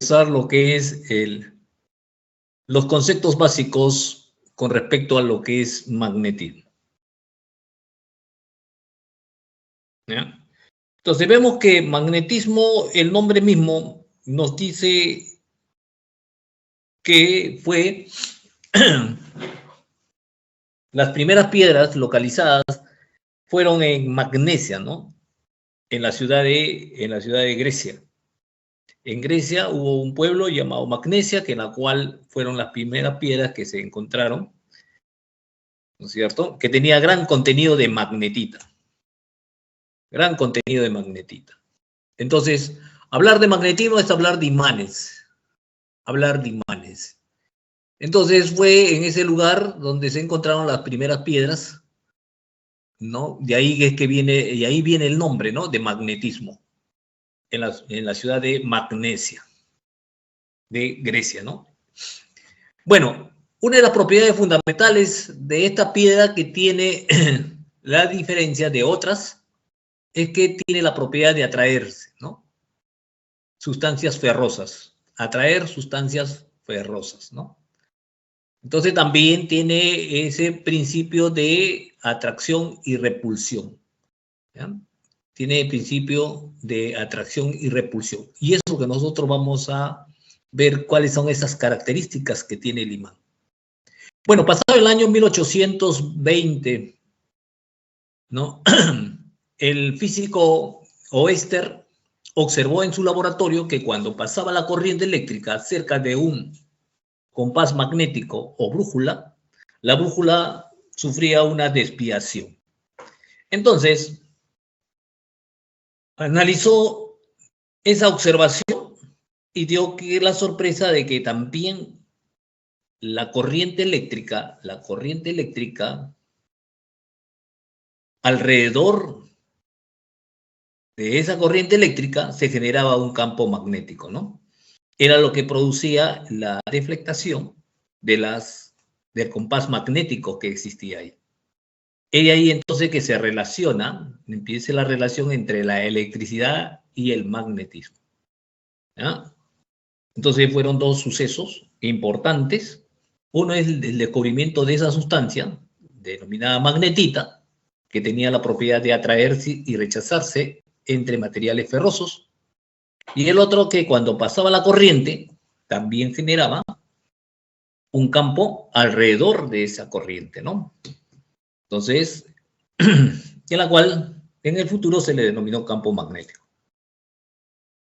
conversar lo que es los conceptos básicos con respecto a lo que es magnetismo. ¿Ya? Entonces vemos que magnetismo, el nombre mismo nos dice que fue las primeras piedras localizadas fueron en Magnesia, ¿no? En la ciudad de Grecia. En Grecia hubo un pueblo llamado Magnesia, que en la cual fueron las primeras piedras que se encontraron, ¿no es cierto? Que tenía gran contenido de magnetita. Gran contenido de magnetita. Entonces, hablar de magnetismo es hablar de imanes. Hablar de imanes. Entonces fue en ese lugar donde se encontraron las primeras piedras, ¿no? De ahí es que viene, y ahí viene el nombre, ¿no? De magnetismo. En la ciudad de Magnesia, de Grecia, ¿no? Bueno, una de las propiedades fundamentales de esta piedra que tiene la diferencia de otras es que tiene la propiedad de atraerse, ¿no? Sustancias ferrosas, atraer sustancias ferrosas, ¿no? Entonces también tiene ese principio de atracción y repulsión, ¿ya? Tiene el principio de atracción y repulsión. Y es lo que nosotros vamos a ver cuáles son esas características que tiene el imán. Bueno, pasado el año 1820, ¿no? El físico Oester observó en su laboratorio que cuando pasaba la corriente eléctrica cerca de un compás magnético o brújula, la brújula sufría una desviación. Entonces, analizó esa observación y dio que la sorpresa de que también la corriente eléctrica alrededor de esa corriente eléctrica se generaba un campo magnético, ¿no? Era lo que producía la deflectación del compás magnético que existía ahí. Y ahí entonces que se relaciona, empieza la relación entre la electricidad y el magnetismo, ¿ya? Entonces fueron dos sucesos importantes. Uno es el descubrimiento de esa sustancia denominada magnetita, que tenía la propiedad de atraerse y rechazarse entre materiales ferrosos. Y el otro que cuando pasaba la corriente también generaba un campo alrededor de esa corriente, ¿no? Entonces, en la cual en el futuro se le denominó campo magnético.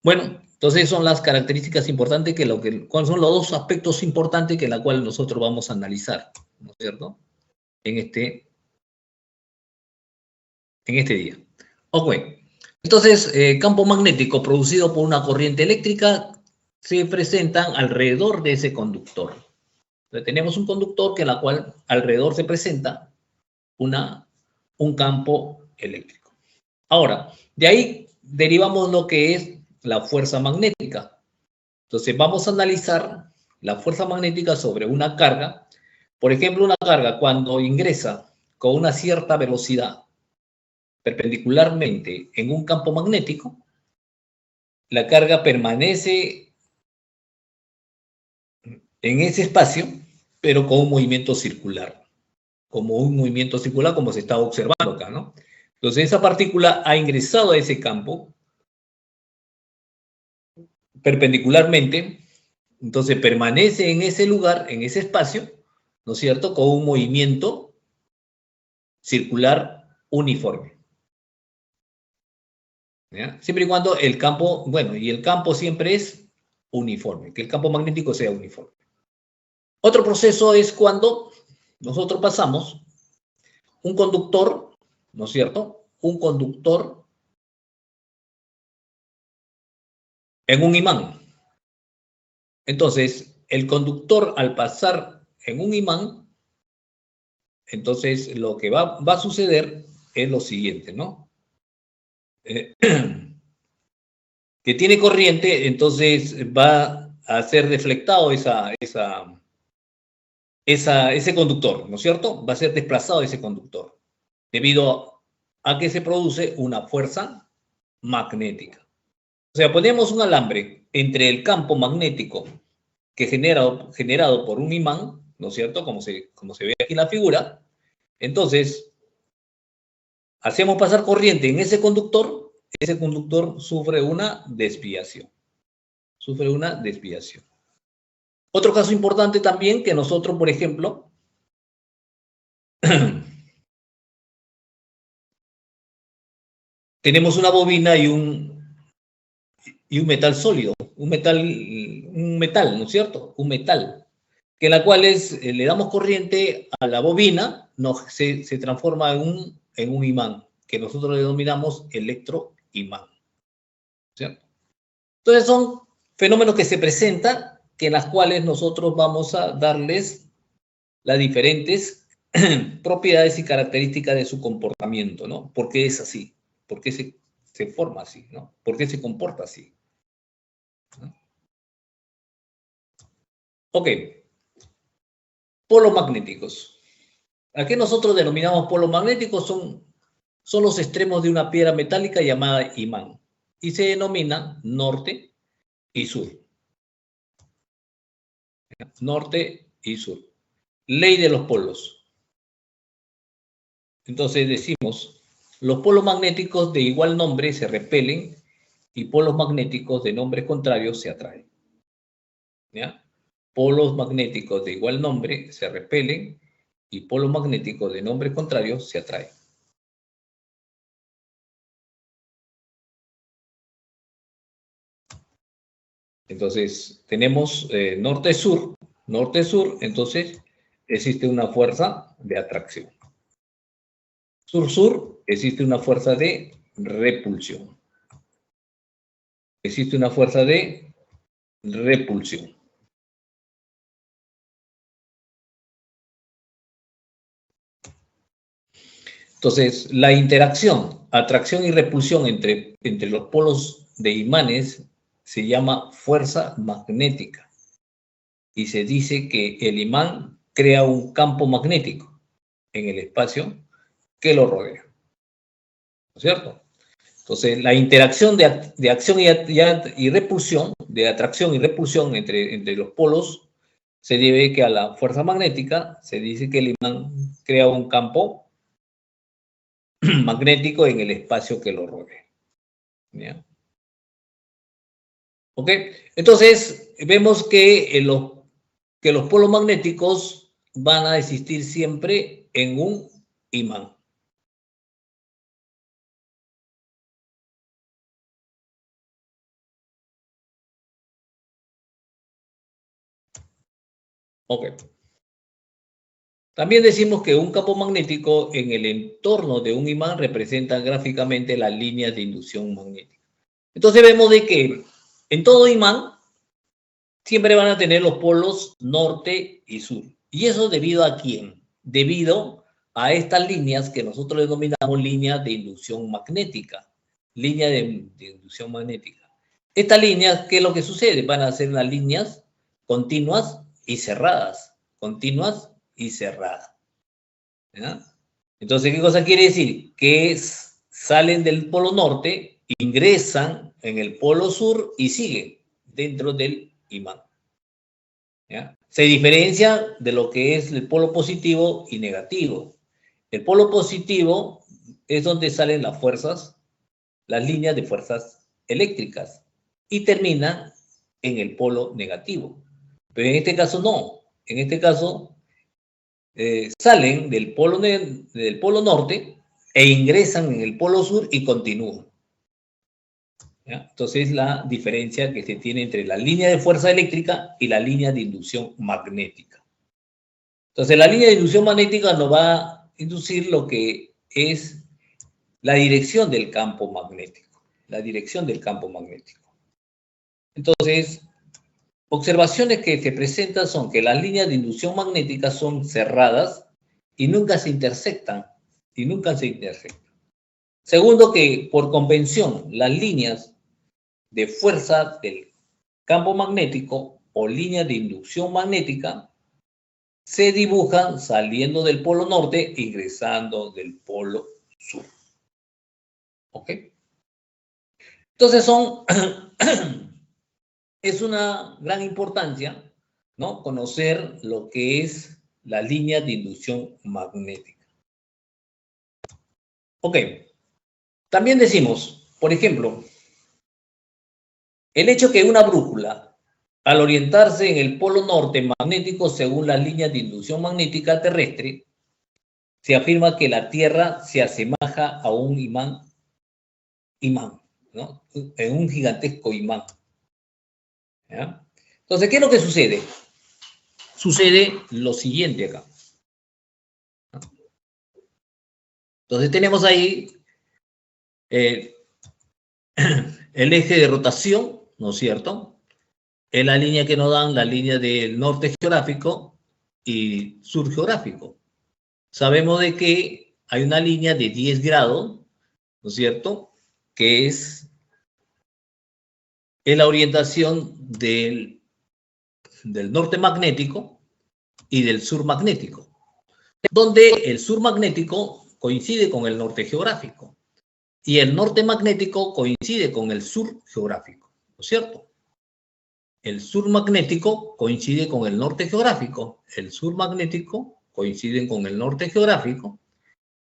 Bueno, entonces son las características importantes cuáles son los dos aspectos importantes que la cual nosotros vamos a analizar, ¿no es cierto? En este día. Ok. Entonces, campo magnético producido por una corriente eléctrica se presentan alrededor de ese conductor. Entonces, tenemos un conductor que en la cual alrededor se presenta un campo eléctrico. Ahora, de ahí derivamos lo que es la fuerza magnética. Entonces, vamos a analizar la fuerza magnética sobre una carga. Por ejemplo, una carga cuando ingresa con una cierta velocidad perpendicularmente en un campo magnético, la carga permanece en ese espacio, pero con un movimiento circular. Como se está observando acá, ¿no? Entonces, esa partícula ha ingresado a ese campo perpendicularmente, entonces permanece en ese lugar, en ese espacio, ¿no es cierto?, con un movimiento circular uniforme. ¿Ya? Siempre y cuando el campo, bueno, y el campo siempre es uniforme, que el campo magnético sea uniforme. Otro proceso es cuando nosotros pasamos un conductor, ¿no es cierto?, un conductor en un imán. Entonces, el conductor al pasar en un imán, entonces lo que va a suceder es lo siguiente, ¿no? Que tiene corriente, entonces va a ser deflectado ese conductor, ¿no es cierto? Va a ser desplazado ese conductor, debido a que se produce una fuerza magnética. O sea, ponemos un alambre entre el campo magnético que generado por un imán, ¿no es cierto? Como se ve aquí en la figura. Entonces, hacemos pasar corriente en ese conductor sufre una desviación. Sufre una desviación. Otro caso importante también que nosotros, por ejemplo, tenemos una bobina y un metal sólido, un metal, ¿no es cierto? Un metal, que en la cual le damos corriente a la bobina, se transforma en un imán, que nosotros le denominamos electroimán, ¿cierto? Entonces son fenómenos que se presentan, que en las cuales nosotros vamos a darles las diferentes propiedades y características de su comportamiento, ¿no? ¿Por qué es así? ¿Por qué se forma así, ¿no? ¿Por qué se comporta así? ¿No? Ok, polos magnéticos. ¿A qué nosotros denominamos polos magnéticos? Son los extremos de una piedra metálica llamada imán y se denomina norte y sur. Norte y sur. Ley de los polos. Entonces decimos, los polos magnéticos de igual nombre se repelen y polos magnéticos de nombres contrarios se atraen. ¿Ya? Polos magnéticos de igual nombre se repelen y polos magnéticos de nombres contrarios se atraen. Entonces, tenemos norte-sur, entonces existe una fuerza de atracción. Sur-sur, existe una fuerza de repulsión. Existe una fuerza de repulsión. Entonces, la interacción, atracción y repulsión entre los polos de imanes se llama fuerza magnética. Y se dice que el imán crea un campo magnético en el espacio que lo rodea. ¿No es cierto? Entonces, la interacción de acción y repulsión, de atracción y repulsión entre los polos, se debe que a la fuerza magnética se dice que el imán crea un campo magnético en el espacio que lo rodea. ¿Ya? ¿Ok? Entonces, vemos que los polos magnéticos van a existir siempre en un imán. Ok. También decimos que un campo magnético en el entorno de un imán representa gráficamente las líneas de inducción magnética. Entonces vemos de que en todo imán siempre van a tener los polos norte y sur. ¿Y eso debido a quién? Debido a estas líneas que nosotros denominamos líneas de inducción magnética. Línea de inducción magnética. Estas líneas, ¿qué es lo que sucede? Van a ser unas líneas continuas y cerradas. Continuas y cerradas. ¿Ya? Entonces, ¿qué cosa quiere decir? Que salen del polo norte, ingresan en el polo sur y siguen dentro del imán. ¿Ya? Se diferencia de lo que es el polo positivo y negativo. El polo positivo es donde salen las fuerzas, las líneas de fuerzas eléctricas y terminan en el polo negativo. Pero en este caso no. En este caso salen del polo norte e ingresan en el polo sur y continúan. ¿Ya? Entonces, la diferencia que se tiene entre la línea de fuerza eléctrica y la línea de inducción magnética. Entonces, la línea de inducción magnética nos va a inducir lo que es la dirección del campo magnético. La dirección del campo magnético. Entonces, observaciones que se presentan son que las líneas de inducción magnética son cerradas y nunca se intersectan. Segundo, que por convención, las líneas de fuerza del campo magnético o líneas de inducción magnética se dibujan saliendo del polo norte e ingresando del polo sur. ¿Ok? Entonces es una gran importancia, ¿no?, conocer lo que es la línea de inducción magnética. Ok, también decimos, por ejemplo, el hecho que una brújula, al orientarse en el polo norte magnético según las líneas de inducción magnética terrestre, se afirma que la Tierra se asemeja a un imán, ¿no?, en un gigantesco imán. ¿Ya? Entonces, ¿qué es lo que sucede? Sucede lo siguiente acá. Entonces tenemos ahí el eje de rotación, ¿no es cierto? Es la línea que nos dan, la línea del norte geográfico y sur geográfico. Sabemos de que hay una línea de 10 grados, ¿no es cierto?, que es la orientación del norte magnético y del sur magnético, donde el sur magnético coincide con el norte geográfico y el norte magnético coincide con el sur geográfico, ¿no es cierto? El sur magnético coincide con el norte geográfico, el sur magnético coincide con el norte geográfico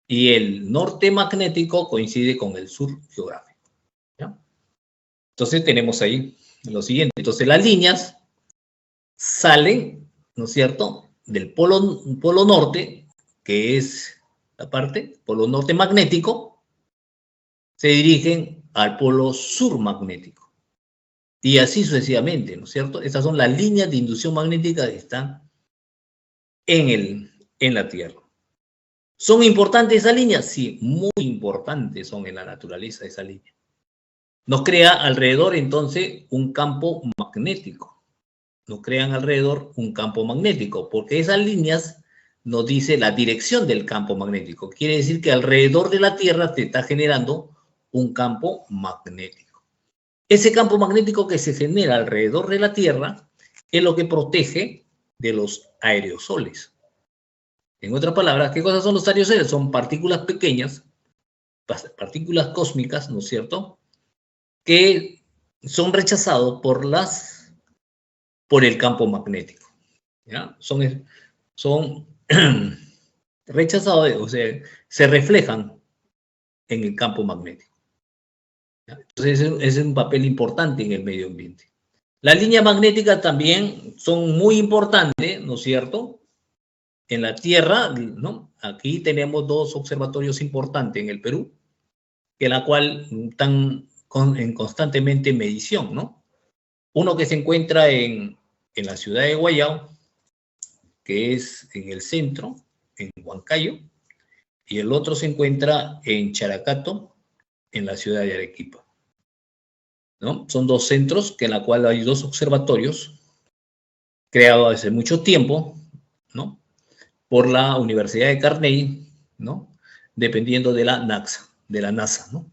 y el norte magnético coincide con el sur geográfico. ¿Ya? Entonces tenemos ahí lo siguiente. Entonces las líneas salen, ¿no es cierto?, del polo norte, que es la parte, polo norte magnético, se dirigen al polo sur magnético. Y así sucesivamente, ¿no es cierto? Estas son las líneas de inducción magnética que están en la Tierra. ¿Son importantes esas líneas? Sí, muy importantes son en la naturaleza esas líneas. Nos crea alrededor entonces un campo magnético. Nos crean alrededor un campo magnético, porque esas líneas nos dicen la dirección del campo magnético. Quiere decir que alrededor de la Tierra se está generando un campo magnético. Ese campo magnético que se genera alrededor de la Tierra es lo que protege de los aerosoles. En otras palabras, ¿qué cosas son los aerosoles? Son partículas pequeñas, partículas cósmicas, ¿no es cierto?, que son rechazados por el campo magnético. ¿Ya? Son rechazados, o sea, se reflejan en el campo magnético. ¿Ya? Entonces, ese es un papel importante en el medio ambiente. Las líneas magnéticas también son muy importantes, ¿no es cierto?, en la Tierra, ¿no? Aquí tenemos dos observatorios importantes en el Perú, que la cual están en constantemente medición, ¿no? Uno que se encuentra en la ciudad de Guayao, que es en el centro, en Huancayo, y el otro se encuentra en Characato, en la ciudad de Arequipa, ¿no? Son dos centros que en la cual hay dos observatorios creados hace mucho tiempo, ¿no?, por la Universidad de Carnegie, ¿no?, dependiendo de la NASA, ¿no?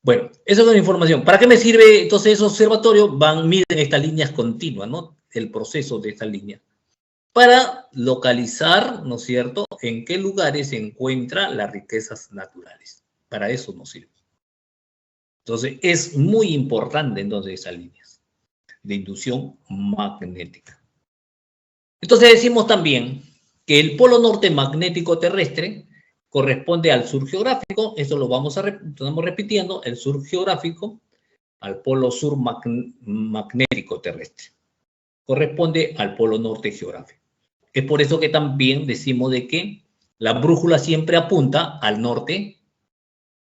Bueno, esa es una información. ¿Para qué me sirve entonces esos observatorios? Miden estas líneas continuas, ¿no?, el proceso de estas líneas, para localizar, ¿no es cierto?, en qué lugares se encuentran las riquezas naturales. Para eso nos sirve. Entonces, es muy importante entonces esas líneas de inducción magnética. Entonces decimos también que el polo norte magnético terrestre corresponde al sur geográfico, eso lo estamos repitiendo, el sur geográfico al polo sur magnético terrestre. Corresponde al polo norte geográfico. Es por eso que también decimos de que la brújula siempre apunta al norte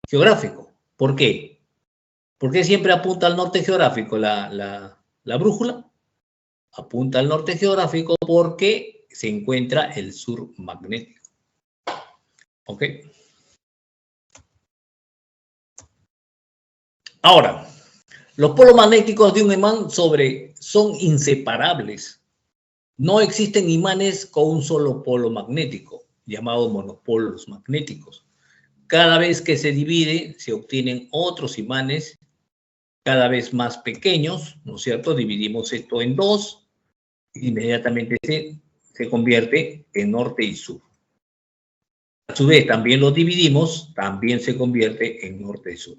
geográfico. ¿Por qué? ¿Por qué siempre apunta al norte geográfico la brújula? Apunta al norte geográfico porque se encuentra el sur magnético. ¿Ok? Ahora, los polos magnéticos de un imán son inseparables. No existen imanes con un solo polo magnético, llamados monopolos magnéticos. Cada vez que se divide, se obtienen otros imanes cada vez más pequeños, ¿no es cierto? Dividimos esto en dos, inmediatamente se convierte en norte y sur. A su vez, también lo dividimos, también se convierte en norte y sur,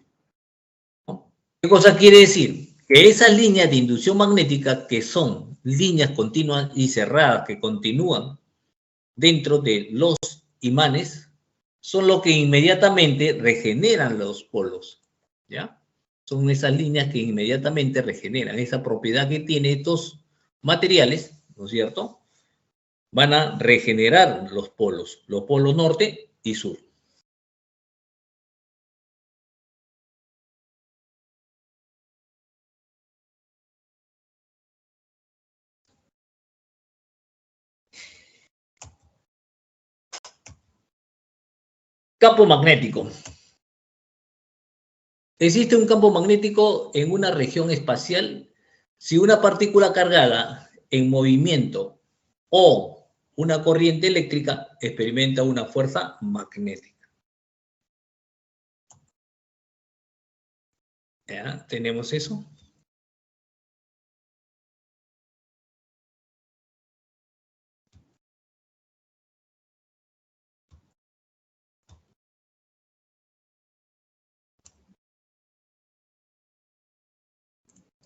¿no? ¿Qué cosa quiere decir? Que esas líneas de inducción magnética, que son líneas continuas y cerradas que continúan dentro de los imanes, son los que inmediatamente regeneran los polos, ¿ya? Son esas líneas que inmediatamente regeneran. Esa propiedad que tienen estos materiales, ¿no es cierto? Van a regenerar los polos norte y sur. Campo magnético. Existe un campo magnético en una región espacial si una partícula cargada en movimiento o una corriente eléctrica experimenta una fuerza magnética. ¿Ya? ¿Tenemos eso?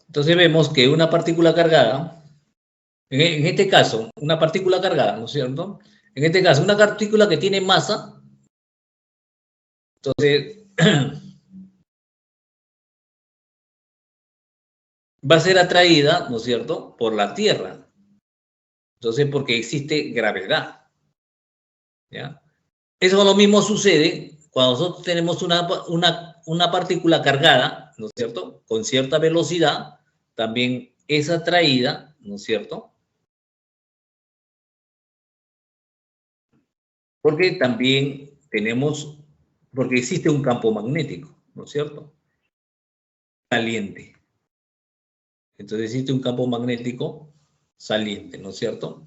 Entonces vemos que una partícula cargada, en este caso, una partícula cargada, ¿no es cierto? En este caso, una partícula que tiene masa, entonces va a ser atraída, ¿no es cierto?, por la Tierra. Entonces, porque existe gravedad, ¿ya? Eso lo mismo sucede cuando nosotros tenemos una partícula cargada, ¿no es cierto?, con cierta velocidad, también es atraída, ¿no es cierto?, porque también tenemos, porque existe un campo magnético, ¿no es cierto?, saliente. Entonces existe un campo magnético saliente, ¿no es cierto?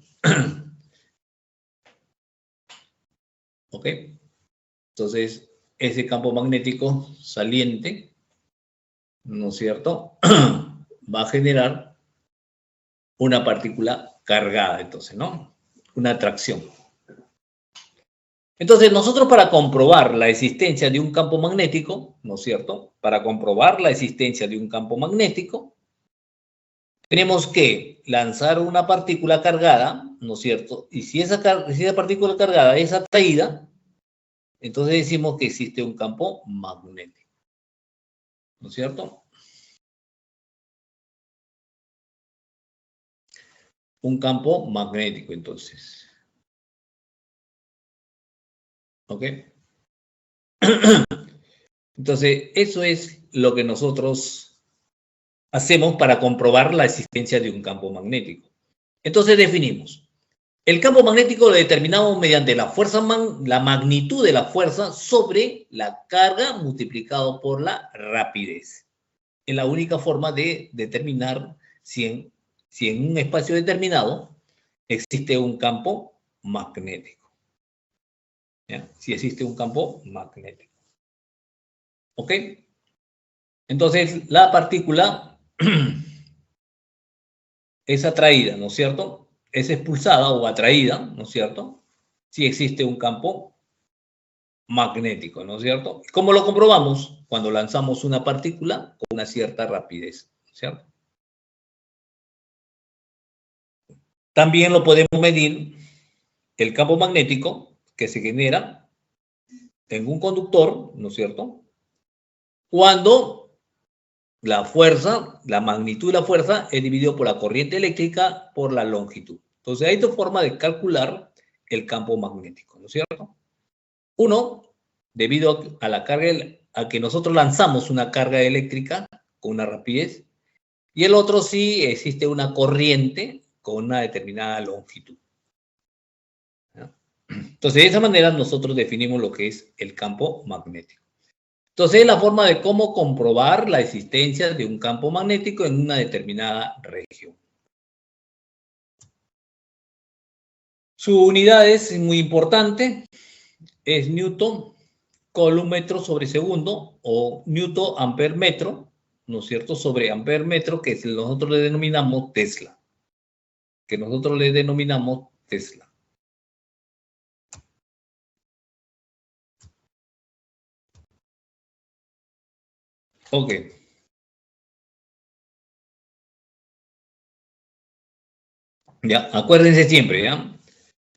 ¿Ok? Entonces, ese campo magnético saliente, ¿no es cierto?, va a generar una partícula cargada, entonces, ¿no? Una atracción. Entonces, nosotros para comprobar la existencia de un campo magnético, ¿no es cierto?, para comprobar la existencia de un campo magnético, tenemos que lanzar una partícula cargada, ¿no es cierto? Y si esa partícula cargada es atraída, entonces decimos que existe un campo magnético, ¿no es cierto? Un campo magnético, entonces. ¿Ok? Entonces, eso es lo que nosotros hacemos para comprobar la existencia de un campo magnético. Entonces definimos. El campo magnético lo determinamos mediante la fuerza, la magnitud de la fuerza sobre la carga multiplicado por la rapidez. Es la única forma de determinar si en un espacio determinado existe un campo magnético. ¿Ya? Si existe un campo magnético. ¿Ok? Entonces, la partícula es atraída, ¿no es cierto? Es expulsada o atraída, ¿no es cierto? Si existe un campo magnético, ¿no es cierto? ¿Cómo lo comprobamos? Cuando lanzamos una partícula con una cierta rapidez, ¿cierto? También lo podemos medir el campo magnético que se genera en un conductor, ¿no es cierto? Cuando la fuerza, la magnitud de la fuerza es dividido por la corriente eléctrica por la longitud. Entonces hay dos formas de calcular el campo magnético, ¿no es cierto? Uno, debido a la carga, a que nosotros lanzamos una carga eléctrica con una rapidez, y el otro sí existe una corriente con una determinada longitud. ¿Ya? Entonces, de esa manera nosotros definimos lo que es el campo magnético. Entonces, es la forma de cómo comprobar la existencia de un campo magnético en una determinada región. Su unidad es muy importante, es Newton, column-metro sobre segundo o Newton ampere metro, ¿no es cierto?, sobre ampere metro, que nosotros le denominamos Tesla. Ok. Ya, acuérdense siempre, ¿ya?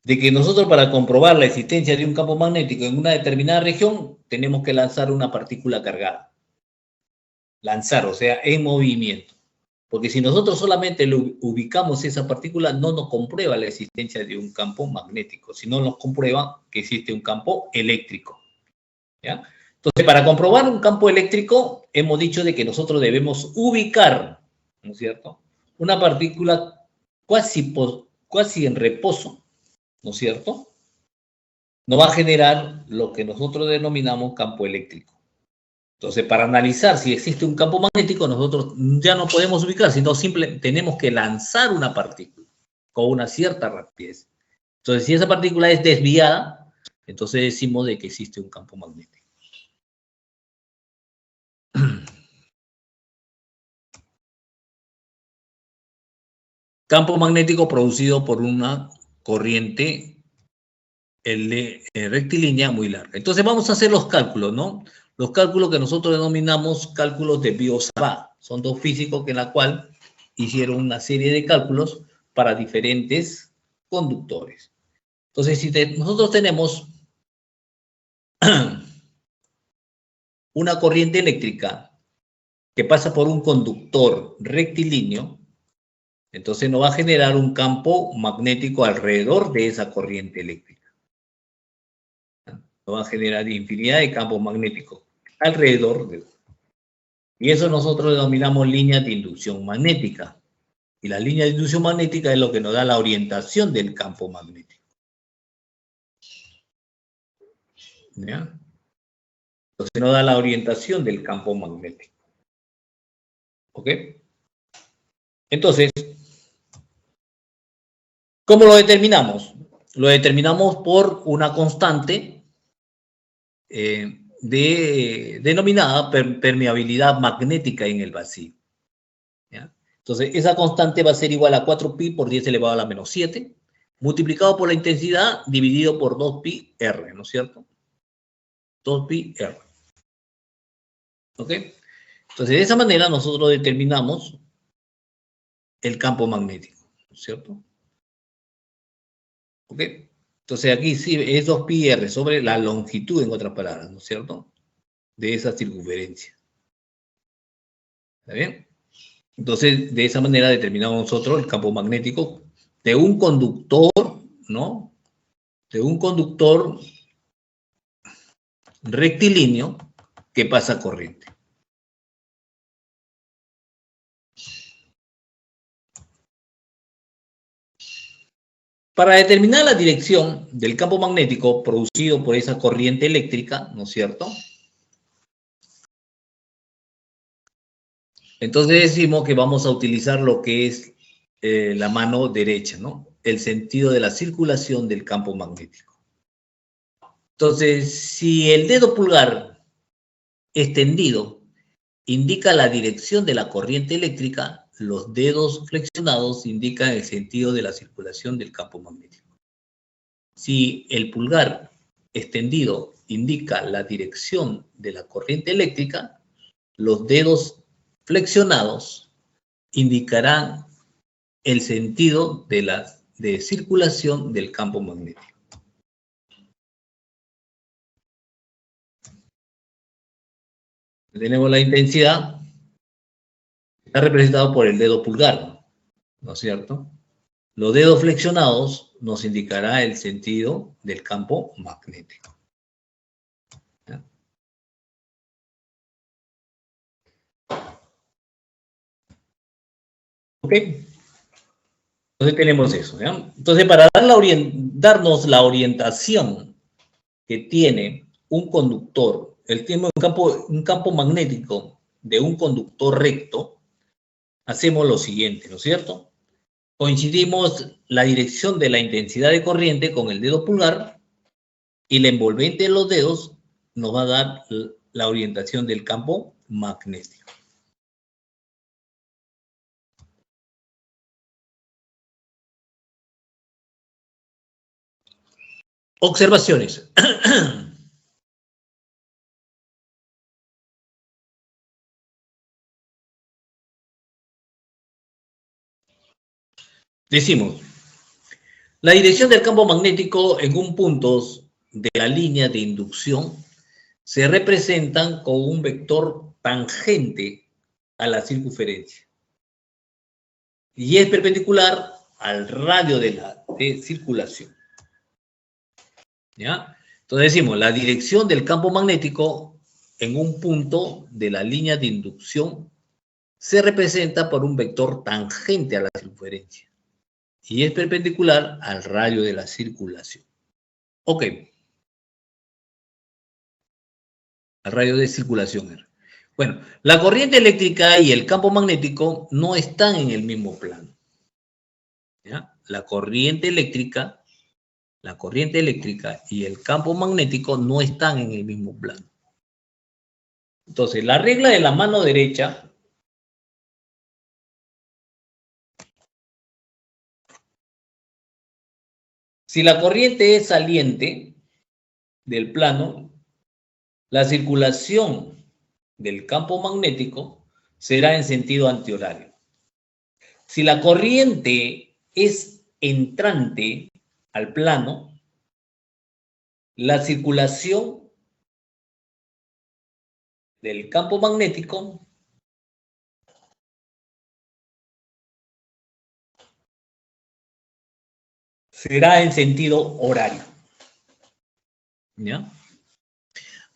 De que nosotros para comprobar la existencia de un campo magnético en una determinada región, tenemos que lanzar una partícula cargada. Lanzar, o sea, en movimiento. Porque si nosotros solamente ubicamos esa partícula, no nos comprueba la existencia de un campo magnético, sino nos comprueba que existe un campo eléctrico. ¿Ya? Entonces, para comprobar un campo eléctrico, hemos dicho de que nosotros debemos ubicar, ¿no es cierto?, una partícula casi en reposo, ¿no es cierto?, nos va a generar lo que nosotros denominamos campo eléctrico. Entonces, para analizar si existe un campo magnético, nosotros ya no podemos ubicar, sino simplemente tenemos que lanzar una partícula con una cierta rapidez. Entonces, si esa partícula es desviada, entonces decimos de que existe un campo magnético. Campo magnético producido por una corriente rectilínea muy larga. Entonces vamos a hacer los cálculos, ¿no? Los cálculos que nosotros denominamos cálculos de Biot-Savart. Son dos físicos que en la cual hicieron una serie de cálculos para diferentes conductores. Entonces, si nosotros tenemos una corriente eléctrica que pasa por un conductor rectilíneo, entonces nos va a generar un campo magnético alrededor de esa corriente eléctrica. Nos va a generar infinidad de campos magnéticos alrededor de... Y eso nosotros denominamos líneas de inducción magnética. Y la línea de inducción magnética es lo que nos da la orientación del campo magnético. ¿Ya? Entonces nos da la orientación del campo magnético. ¿Ok? Entonces, ¿cómo lo determinamos? Lo determinamos por una constante denominada permeabilidad magnética en el vacío. ¿Ya? Entonces, esa constante va a ser igual a 4pi por 10 elevado a la menos 7, multiplicado por la intensidad, dividido por 2pi r, ¿no es cierto? 2pi r. ¿Ok? Entonces, de esa manera nosotros determinamos el campo magnético, ¿no es cierto? ¿Ok? Entonces, aquí sí es 2pi r sobre la longitud, en otras palabras, ¿no es cierto?, de esa circunferencia. ¿Está bien? Entonces, de esa manera determinamos nosotros el campo magnético de un conductor, ¿no?, de un conductor rectilíneo que pasa corriente. Para determinar la dirección del campo magnético producido por esa corriente eléctrica, ¿no es cierto?, entonces decimos que vamos a utilizar lo que es la mano derecha, ¿no?, el sentido de la circulación del campo magnético. Entonces, si el dedo pulgar extendido indica la dirección de la corriente eléctrica, los dedos flexionados indican el sentido de la circulación del campo magnético. Si el pulgar extendido indica la dirección de la corriente eléctrica, los dedos flexionados indicarán el sentido de circulación del campo magnético. Tenemos la intensidad, está representado por el dedo pulgar, ¿no es cierto? Los dedos flexionados nos indicará el sentido del campo magnético. ¿Ya? ¿Ok? Entonces tenemos eso. ¿Ya? Entonces, para darnos la orientación que tiene un conductor, él tiene un campo magnético de un conductor recto, hacemos lo siguiente, ¿no es cierto? Coincidimos la dirección de la intensidad de corriente con el dedo pulgar y la envolvente de los dedos nos va a dar la orientación del campo magnético. Observaciones. Decimos, La dirección del campo magnético en un punto de la línea de inducción se representan con un vector tangente a la circunferencia y es perpendicular al radio de circulación. ¿Ya? Entonces decimos, la dirección del campo magnético en un punto de la línea de inducción se representa por un vector tangente a la circunferencia y es perpendicular al radio de la circulación. Ok. Al radio de circulación R. Bueno, la corriente eléctrica y el campo magnético no están en el mismo plano. ¿Ya? La corriente eléctrica y el campo magnético no están en el mismo plano. Entonces, la regla de la mano derecha si la corriente es saliente del plano, la circulación del campo magnético será en sentido antihorario. Si la corriente es entrante al plano, la circulación del campo magnético será en sentido horario. ¿Ya?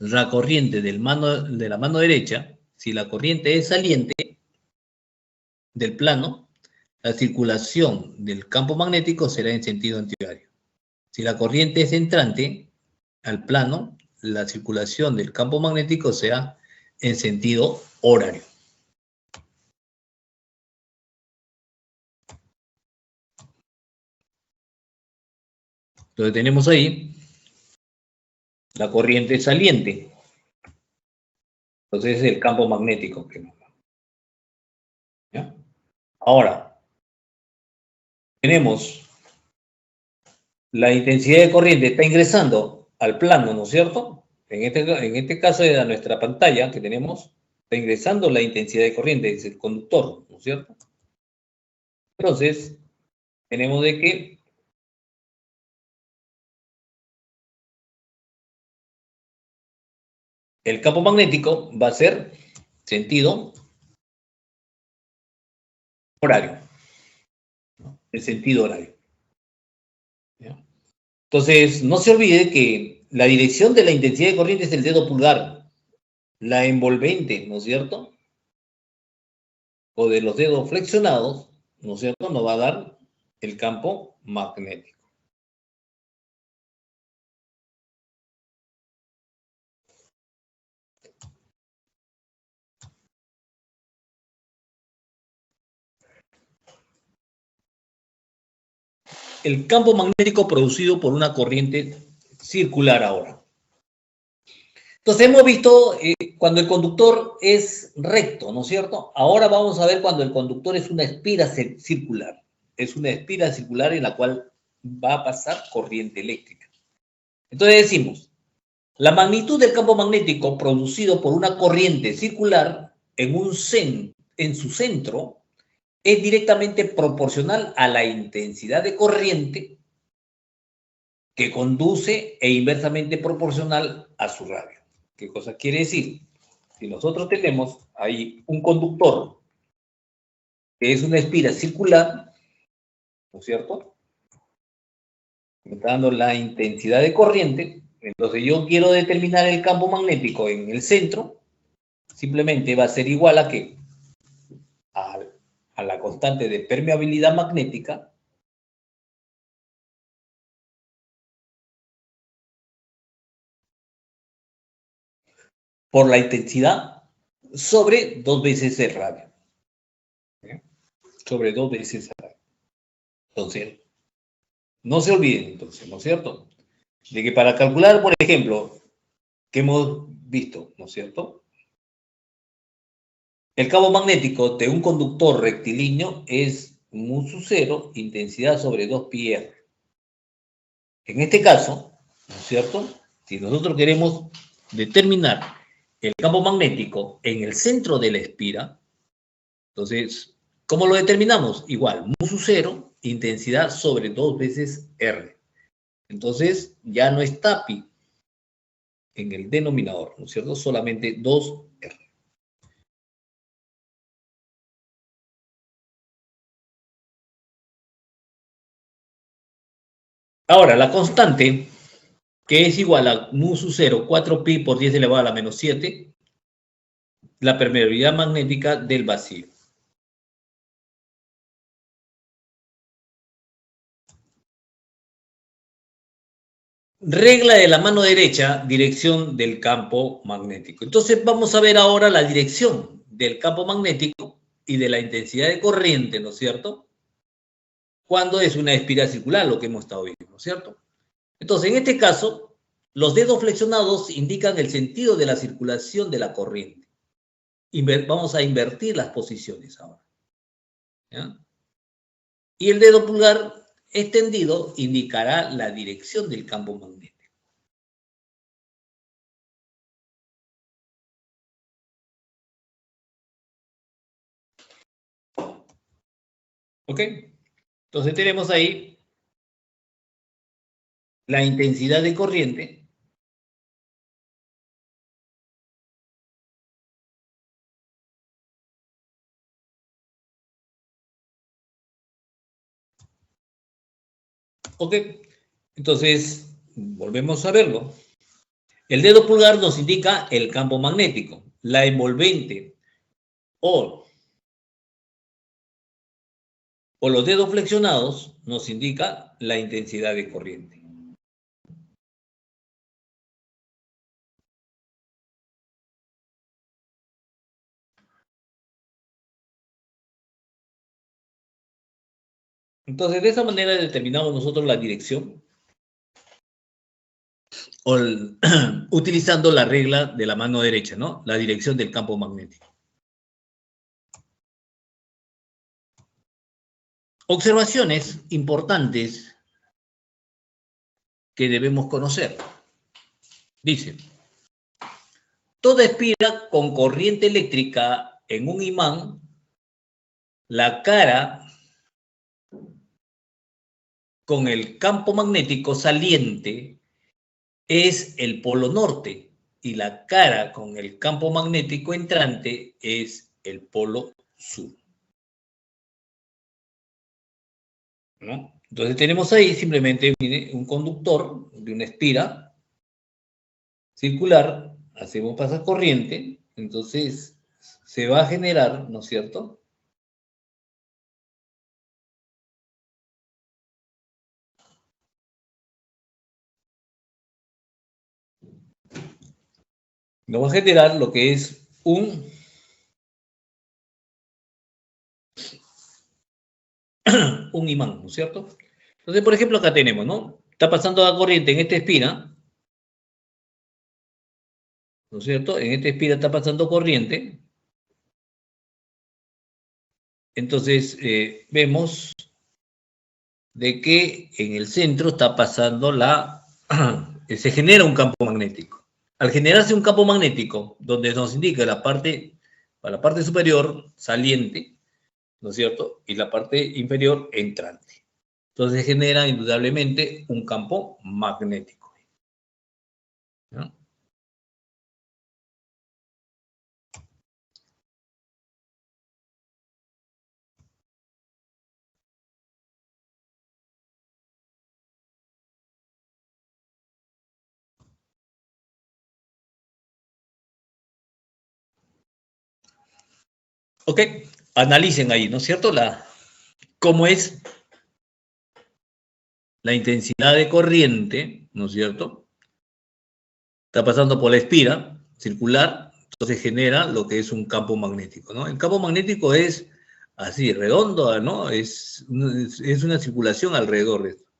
La corriente de la mano derecha, si la corriente es saliente del plano, la circulación del campo magnético será en sentido antihorario. Si la corriente es entrante al plano, la circulación del campo magnético será en sentido horario. Entonces tenemos ahí la corriente saliente. Entonces es el campo magnético que nos da. ¿Ya? Ahora, tenemos la intensidad de corriente está ingresando al plano, ¿no es cierto? En este caso de nuestra pantalla que tenemos, está ingresando la intensidad de corriente, es el conductor, ¿no es cierto? Entonces, tenemos de que el campo magnético va a ser sentido horario. ¿No? El sentido horario. ¿Ya? Entonces, no se olvide que la dirección de la intensidad de corriente es el dedo pulgar, la envolvente, ¿no es cierto? O de los dedos flexionados, ¿no es cierto? Nos va a dar el campo magnético. El campo magnético producido por una corriente circular ahora. Entonces hemos visto cuando el conductor es recto, ¿no es cierto? Ahora vamos a ver cuando el conductor es una espira circular. Es una espira circular en la cual va a pasar corriente eléctrica. Entonces decimos, la magnitud del campo magnético producido por una corriente circular en su centro es directamente proporcional a la intensidad de corriente que conduce e inversamente proporcional a su radio. ¿Qué cosa quiere decir? Si nosotros tenemos ahí un conductor que es una espira circular, ¿no es cierto? Me está dando la intensidad de corriente, entonces yo quiero determinar el campo magnético en el centro, simplemente va a ser igual a ¿qué? A la constante de permeabilidad magnética por la intensidad sobre 2 veces el radio. Sobre 2 veces el radio. Entonces, no se olviden, entonces, ¿no es cierto? De que para calcular, por ejemplo, que hemos visto, ¿no es cierto? El campo magnético de un conductor rectilíneo es mu sub 0, intensidad sobre 2 pi r. En este caso, ¿no es cierto? Si nosotros queremos determinar el campo magnético en el centro de la espira, entonces, ¿cómo lo determinamos? Igual, mu sub 0, intensidad sobre 2 veces R. Entonces, ya no está pi en el denominador, ¿no es cierto? Solamente 2R. Ahora, la constante, que es igual a mu sub 0, 4pi por 10 elevado a la menos 7, la permeabilidad magnética del vacío. Regla de la mano derecha, dirección del campo magnético. Entonces vamos a ver ahora la dirección del campo magnético y de la intensidad de corriente, ¿no es cierto? Cuando es una espiral circular, lo que hemos estado viendo, ¿no es cierto? Entonces, en este caso, los dedos flexionados indican el sentido de la circulación de la corriente. Vamos a invertir las posiciones ahora. ¿Ya? Y el dedo pulgar extendido indicará la dirección del campo magnético. ¿Ok? Entonces tenemos ahí la intensidad de corriente. ¿Ok? Entonces, volvemos a verlo. El dedo pulgar nos indica el campo magnético. La envolvente o los dedos flexionados nos indica la intensidad de corriente. Entonces, de esa manera determinamos nosotros la dirección utilizando la regla de la mano derecha, ¿no? La dirección del campo magnético. Observaciones importantes que debemos conocer. Dice, toda espira con corriente eléctrica en un imán, la cara con el campo magnético saliente es el polo norte y la cara con el campo magnético entrante es el polo sur. ¿No? Entonces tenemos ahí simplemente un conductor de una espira circular, hacemos pasar corriente, entonces se va a generar, ¿no es cierto? Nos va a generar lo que es un imán, ¿no es cierto? Entonces, por ejemplo, acá tenemos, ¿no? Está pasando la corriente en esta espina, ¿no es cierto? En esta espina está pasando corriente. Entonces, vemos de que en el centro está pasando se genera un campo magnético. Al generarse un campo magnético, donde nos indica para la parte superior, saliente, ¿no es cierto? Y la parte inferior, entrante. Entonces genera indudablemente un campo magnético. ¿No? Ok, analicen ahí, ¿no es cierto? Cómo es la intensidad de corriente, ¿no es cierto? Está pasando por la espira circular, entonces genera lo que es un campo magnético, ¿no? El campo magnético es así, redondo, ¿no? Es una circulación alrededor de esto.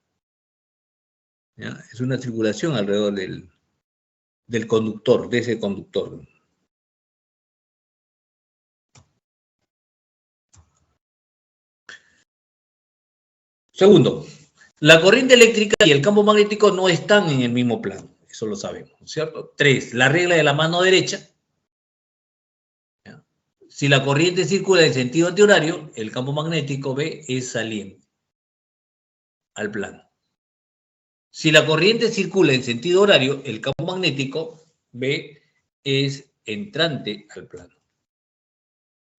¿Ya? Es una circulación alrededor del conductor, de ese conductor. Segundo, la corriente eléctrica y el campo magnético no están en el mismo plano. Eso lo sabemos, ¿cierto? 3. La regla de la mano derecha. ¿Ya? Si la corriente circula en sentido antihorario, el campo magnético B es saliente. al plano. Si la corriente circula en sentido horario, el campo magnético, B, es entrante al plano.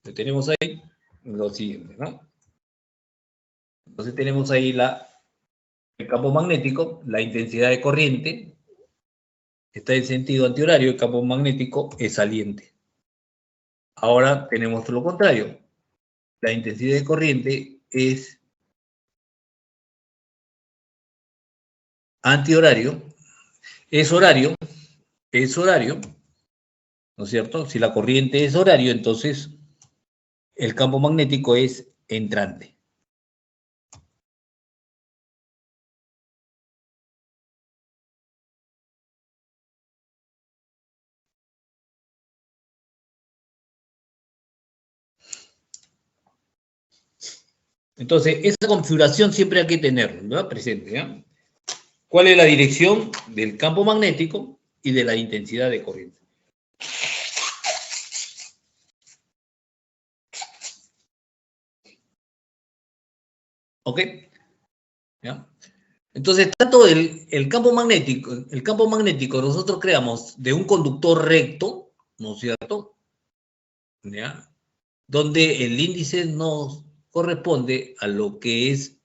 Lo tenemos ahí lo siguiente, ¿no? Entonces tenemos ahí el campo magnético, la intensidad de corriente está en sentido antihorario, el campo magnético es saliente. Ahora tenemos lo contrario. La intensidad de corriente es antihorario, es horario, ¿no es cierto? Si la corriente es horario, entonces el campo magnético es entrante. Entonces, esa configuración siempre hay que tenerla, ¿no? Presente, ¿ya? ¿Cuál es la dirección del campo magnético y de la intensidad de corriente? ¿Ok? ¿Ya? Entonces, tanto el campo magnético nosotros creamos de un conductor recto, ¿no es cierto? ¿Ya? Donde el índice nos corresponde a lo que es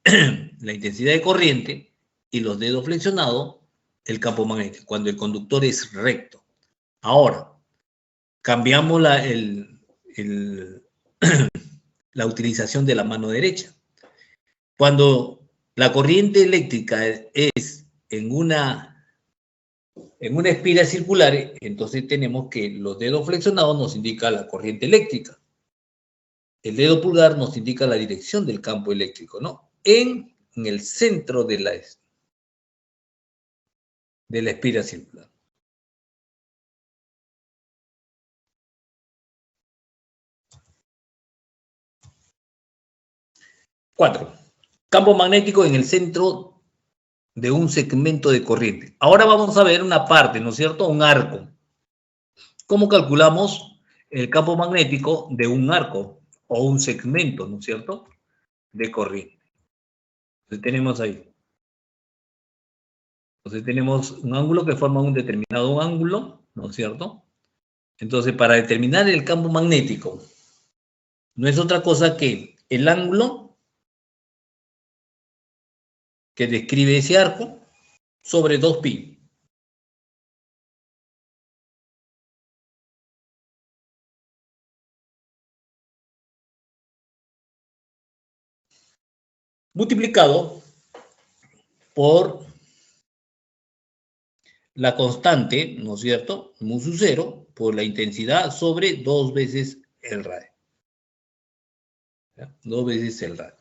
la intensidad de corriente y los dedos flexionados, el campo magnético, cuando el conductor es recto. Ahora, cambiamos la utilización de la mano derecha. Cuando la corriente eléctrica es en una espiral circular, entonces tenemos que los dedos flexionados nos indican la corriente eléctrica. El dedo pulgar nos indica la dirección del campo eléctrico, ¿no? En el centro de la espiral circular. Cuatro. Campo magnético en el centro de un segmento de corriente. Ahora vamos a ver una parte, ¿no es cierto? Un arco. ¿Cómo calculamos el campo magnético de un arco o un segmento, ¿no es cierto?, de corriente? Entonces tenemos ahí. Entonces tenemos un ángulo que forma un determinado ángulo, ¿no es cierto? Entonces, para determinar el campo magnético, no es otra cosa que el ángulo que describe ese arco sobre 2pi. Multiplicado por la constante, ¿no es cierto?, mu sub 0, por la intensidad sobre 2 veces el radio. ¿Ya? 2 veces el radio.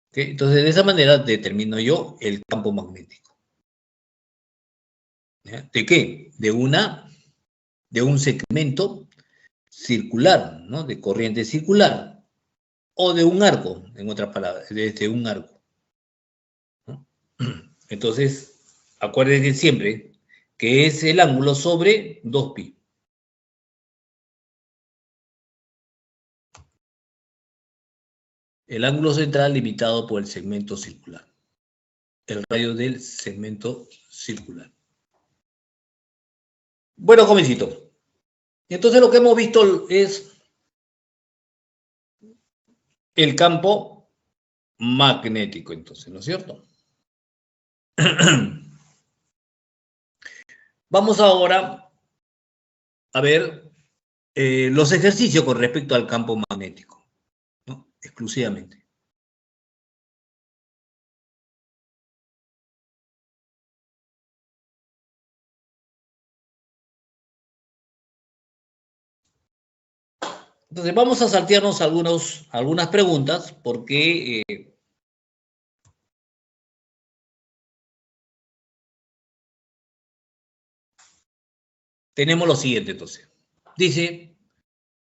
¿Okay? Entonces, de esa manera determino yo el campo magnético. ¿Ya? ¿De qué? De un segmento circular, ¿no? De corriente circular. O de un arco, en otras palabras, desde un arco, ¿no? Entonces, acuérdense siempre que es el ángulo sobre 2pi. El ángulo central limitado por el segmento circular. El radio del segmento circular. Bueno, jovencito. Entonces lo que hemos visto es el campo magnético, entonces, ¿no es cierto? Vamos ahora a ver los ejercicios con respecto al campo magnético, ¿no? Exclusivamente. Entonces vamos a saltearnos algunas preguntas porque tenemos lo siguiente entonces. Dice,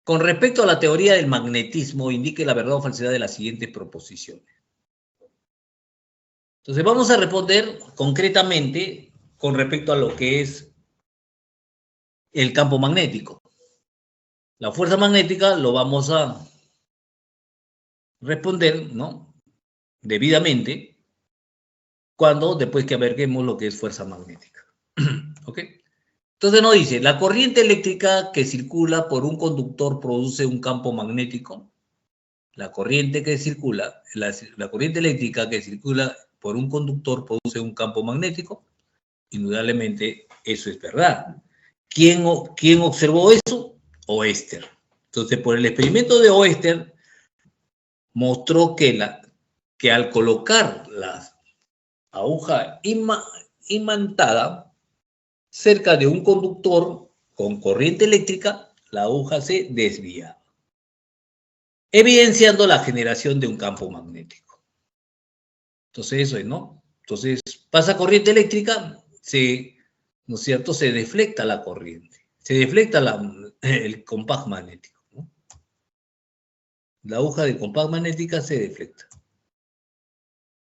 con respecto a la teoría del magnetismo, indique la verdad o falsedad de las siguientes proposiciones. Entonces vamos a responder concretamente con respecto a lo que es el campo magnético. La fuerza magnética lo vamos a responder, ¿no?, debidamente después que averiguemos lo que es fuerza magnética. ¿Ok? Entonces nos dice, la corriente eléctrica que circula por un conductor produce un campo magnético. La corriente eléctrica que circula por un conductor produce un campo magnético. Indudablemente eso es verdad. ¿Quién observó eso? Oester. Entonces, por el experimento de Oester, mostró que al colocar la aguja imantada cerca de un conductor con corriente eléctrica, la aguja se desvía, evidenciando la generación de un campo magnético. Entonces, eso es, ¿no? Entonces, pasa corriente eléctrica, ¿no es cierto? Se deflecta la corriente, se deflecta el compás magnético, ¿no? La aguja de compás magnética se deflecta.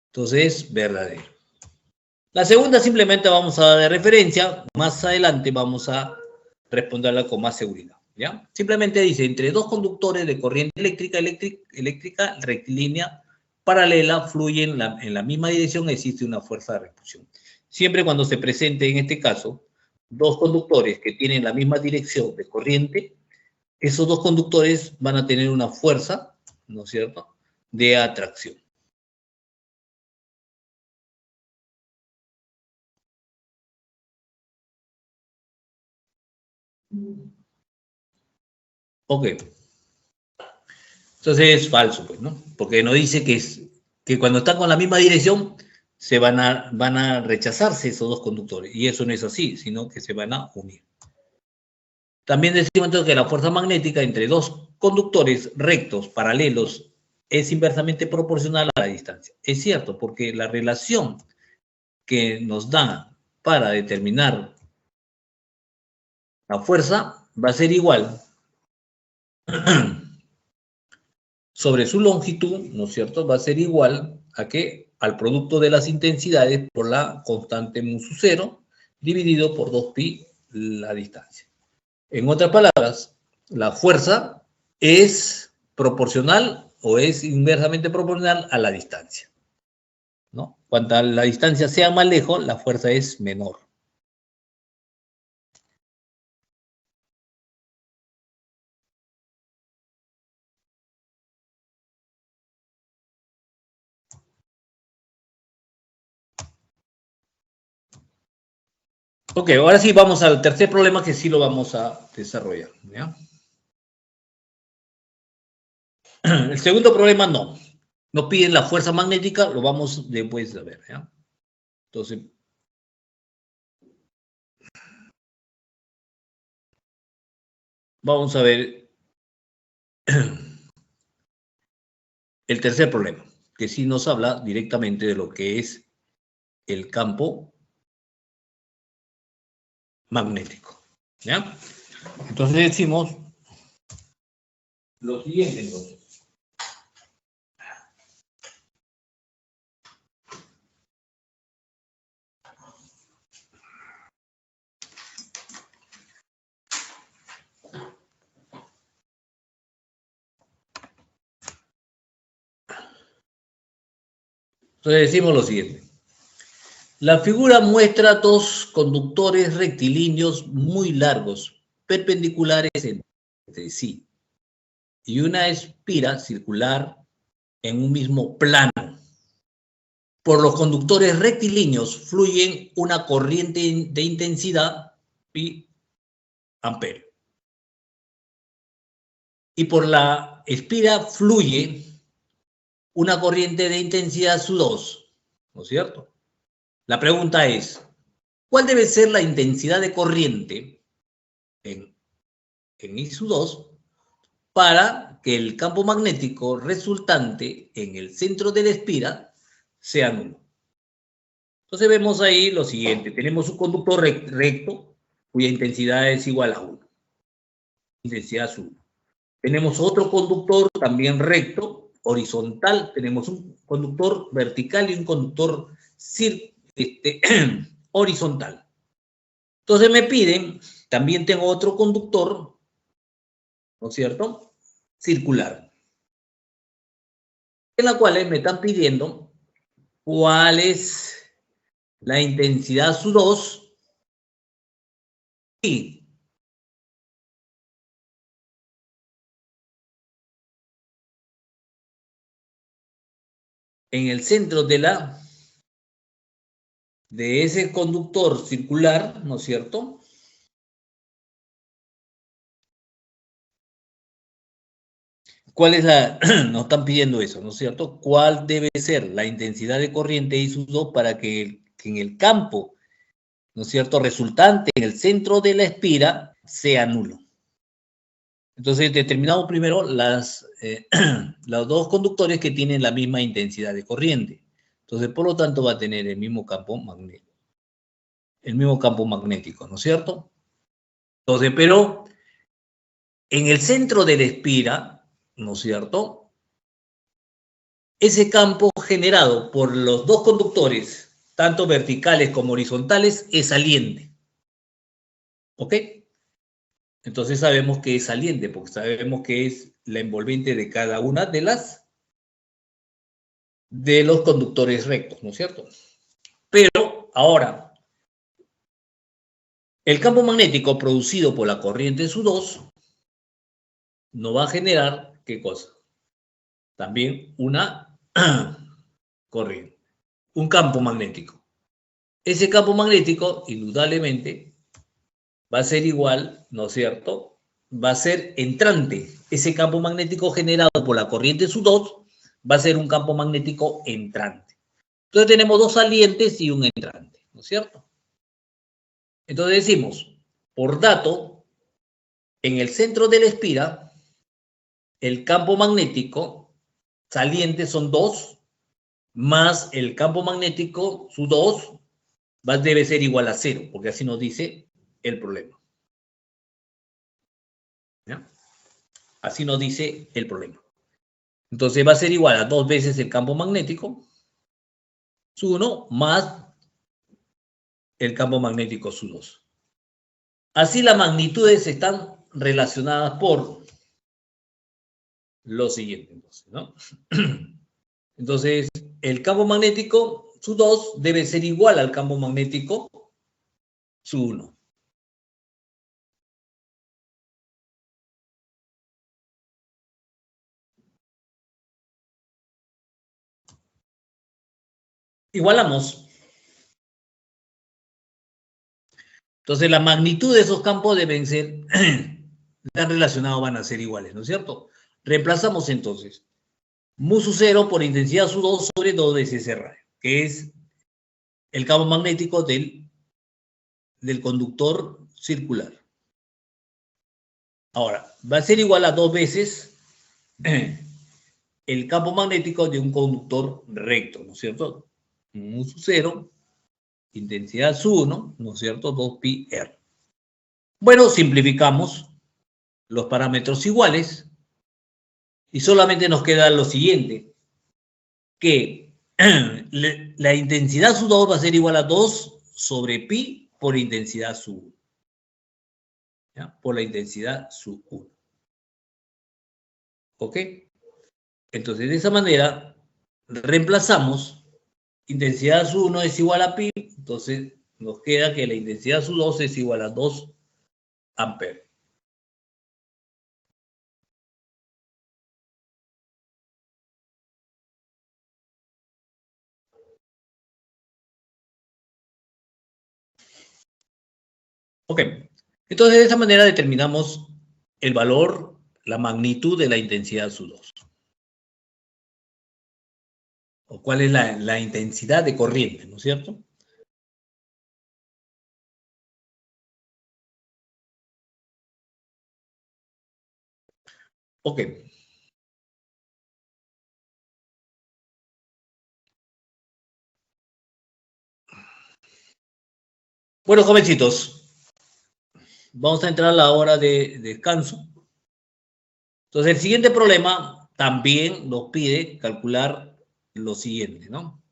Entonces, es verdadero. La segunda simplemente vamos a dar de referencia, más adelante vamos a responderla con más seguridad, ¿ya? Simplemente dice, entre dos conductores de corriente eléctrica rectilínea paralela fluyen en la misma dirección, existe una fuerza de repulsión. Siempre cuando se presente, en este caso, dos conductores que tienen la misma dirección de corriente, esos dos conductores van a tener una fuerza, ¿no es cierto?, de atracción. Ok. Entonces es falso, pues, ¿no? Porque nos dice que cuando están con la misma dirección van a rechazarse esos dos conductores. Y eso no es así, sino que se van a unir. También decimos entonces que la fuerza magnética entre dos conductores rectos, paralelos, es inversamente proporcional a la distancia. Es cierto, porque la relación que nos da para determinar la fuerza va a ser igual sobre su longitud, ¿no es cierto? Va a ser igual a ¿qué? Al producto de las intensidades por la constante mu su 0 dividido por 2pi la distancia. En otras palabras, la fuerza es proporcional o es inversamente proporcional a la distancia, ¿no? Cuanto la distancia sea más lejos, la fuerza es menor. Ok, ahora sí vamos al tercer problema que sí lo vamos a desarrollar, ¿ya? El segundo problema no. Nos piden la fuerza magnética, lo vamos después a ver, ¿ya? Entonces, vamos a ver el tercer problema, que sí nos habla directamente de lo que es el campo magnético, ¿ya? Entonces decimos lo siguiente, entonces. Entonces decimos lo siguiente. La figura muestra dos conductores rectilíneos muy largos, perpendiculares entre sí, y una espira circular en un mismo plano. Por los conductores rectilíneos fluyen una corriente de intensidad pi amperio. Y por la espira fluye una corriente de intensidad su 2, ¿no es cierto? La pregunta es, ¿cuál debe ser la intensidad de corriente en I su 2 para que el campo magnético resultante en el centro de la espira sea nulo? Entonces vemos ahí lo siguiente, tenemos un conductor recto cuya intensidad es igual a 1, intensidad 1. Tenemos otro conductor también recto, horizontal, tenemos un conductor vertical y un conductor horizontal. Entonces me piden, también tengo otro conductor, ¿no es cierto?, circular, en la cual me están pidiendo cuál es la intensidad SU2 y en el centro de ese conductor circular, ¿no es cierto? ¿Cuál es nos están pidiendo eso, ¿no es cierto? ¿Cuál debe ser la intensidad de corriente I sub 2 para que en el campo, ¿no es cierto?, resultante en el centro de la espira sea nulo? Entonces, determinamos primero los dos conductores que tienen la misma intensidad de corriente. Entonces, por lo tanto, va a tener el mismo campo magnético, ¿no es cierto? Entonces, pero en el centro de la espira, ¿no es cierto?, ese campo generado por los dos conductores, tanto verticales como horizontales, es saliente. ¿Ok? Entonces sabemos que es saliente, porque sabemos que es la envolvente de cada una de los conductores rectos, ¿no es cierto? Pero ahora, el campo magnético producido por la corriente SU2 nos va a generar, ¿qué cosa? También una corriente, un campo magnético. Ese campo magnético, indudablemente, va a ser igual, ¿no es cierto? Va a ser entrante. Ese campo magnético generado por la corriente SU2 va a ser un campo magnético entrante. Entonces tenemos dos salientes y un entrante, ¿no es cierto? Entonces decimos, por dato, en el centro de la espira, el campo magnético saliente son 2, más el campo magnético SU2 debe ser igual a 0, porque así nos dice el problema. ¿Ya? Así nos dice el problema. Entonces va a ser igual a 2 veces el campo magnético SU1 más el campo magnético SU2. Así las magnitudes están relacionadas por lo siguiente, entonces, ¿no? Entonces, el campo magnético SU2 debe ser igual al campo magnético SU1. Igualamos. Entonces, la magnitud de esos campos deben ser, están relacionados, van a ser iguales, ¿no es cierto? Reemplazamos entonces mu sub 0 por intensidad SU2 sobre 2 veces ese radio, que es el campo magnético del conductor circular. Ahora, va a ser igual a 2 veces el campo magnético de un conductor recto, ¿no es cierto? Mu sub 0, intensidad SU1, ¿no es cierto? 2πr. Bueno, simplificamos los parámetros iguales y solamente nos queda lo siguiente, que la intensidad SU2 va a ser igual a 2 sobre pi por intensidad SU1. ¿Ya? Por la intensidad SU1. ¿Ok? Entonces, de esa manera, reemplazamos intensidad SU1 es igual a pi, entonces nos queda que la intensidad SU2 es igual a 2 amperes. Ok, entonces de esa manera determinamos el valor, la magnitud de la intensidad SU2. O cuál es la intensidad de corriente, ¿no es cierto? Ok. Bueno, jovencitos, vamos a entrar a la hora de descanso. Entonces, el siguiente problema también nos pide calcular lo siguiente, ¿no?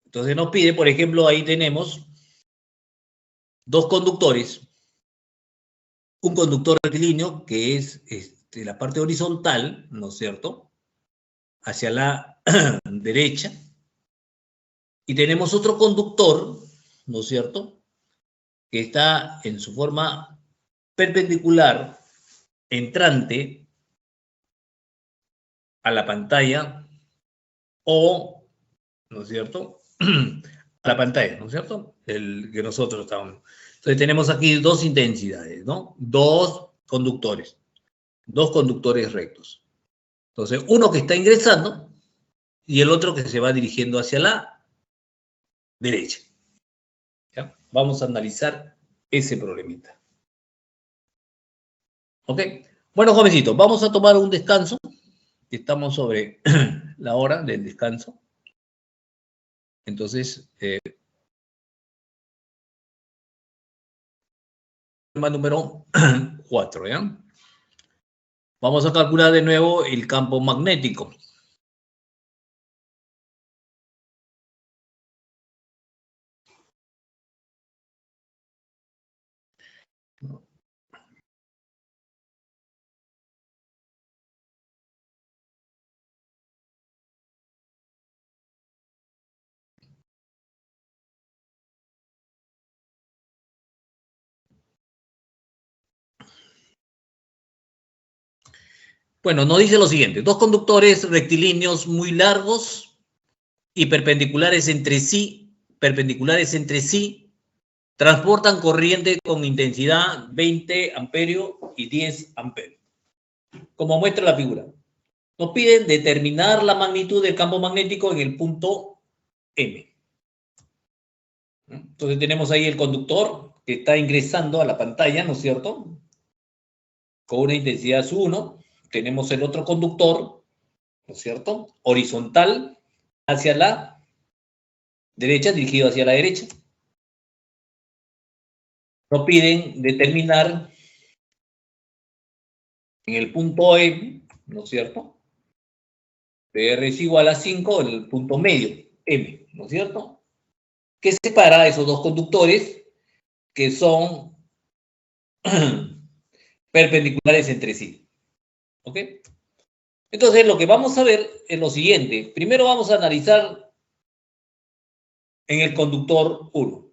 Entonces nos pide, por ejemplo, ahí tenemos dos conductores. Un conductor rectilíneo que es la parte horizontal, ¿no es cierto?, hacia la derecha, Y tenemos otro conductor, ¿no es cierto?, que está en su forma perpendicular, entrante a la pantalla o, ¿no es cierto?, a la pantalla, ¿no es cierto?, el que nosotros estamos. Entonces tenemos aquí dos intensidades, ¿no? Dos conductores rectos. Entonces, uno que está ingresando y el otro que se va dirigiendo hacia la derecha. ¿Ya? Vamos a analizar ese problemita. ¿Ok? Bueno, jovencitos, vamos a tomar un descanso. Estamos sobre la hora del descanso. Entonces, tema número 4, ¿ya? Vamos a calcular de nuevo el campo magnético. Bueno, nos dice lo siguiente: dos conductores rectilíneos muy largos y perpendiculares entre sí, transportan corriente con intensidad 20 amperios y 10 amperios. Como muestra la figura, nos piden determinar la magnitud del campo magnético en el punto M. Entonces tenemos ahí el conductor que está ingresando a la pantalla, ¿no es cierto?, con una intensidad sub1. Tenemos el otro conductor, ¿no es cierto?, horizontal hacia la derecha, dirigido hacia la derecha. Nos piden determinar en el punto M, ¿no es cierto?, PR es igual a 5 en el punto medio, M, ¿no es cierto?, que separa a esos dos conductores que son perpendiculares entre sí. ¿Ok? Entonces, lo que vamos a ver es lo siguiente. Primero vamos a analizar en el conductor 1.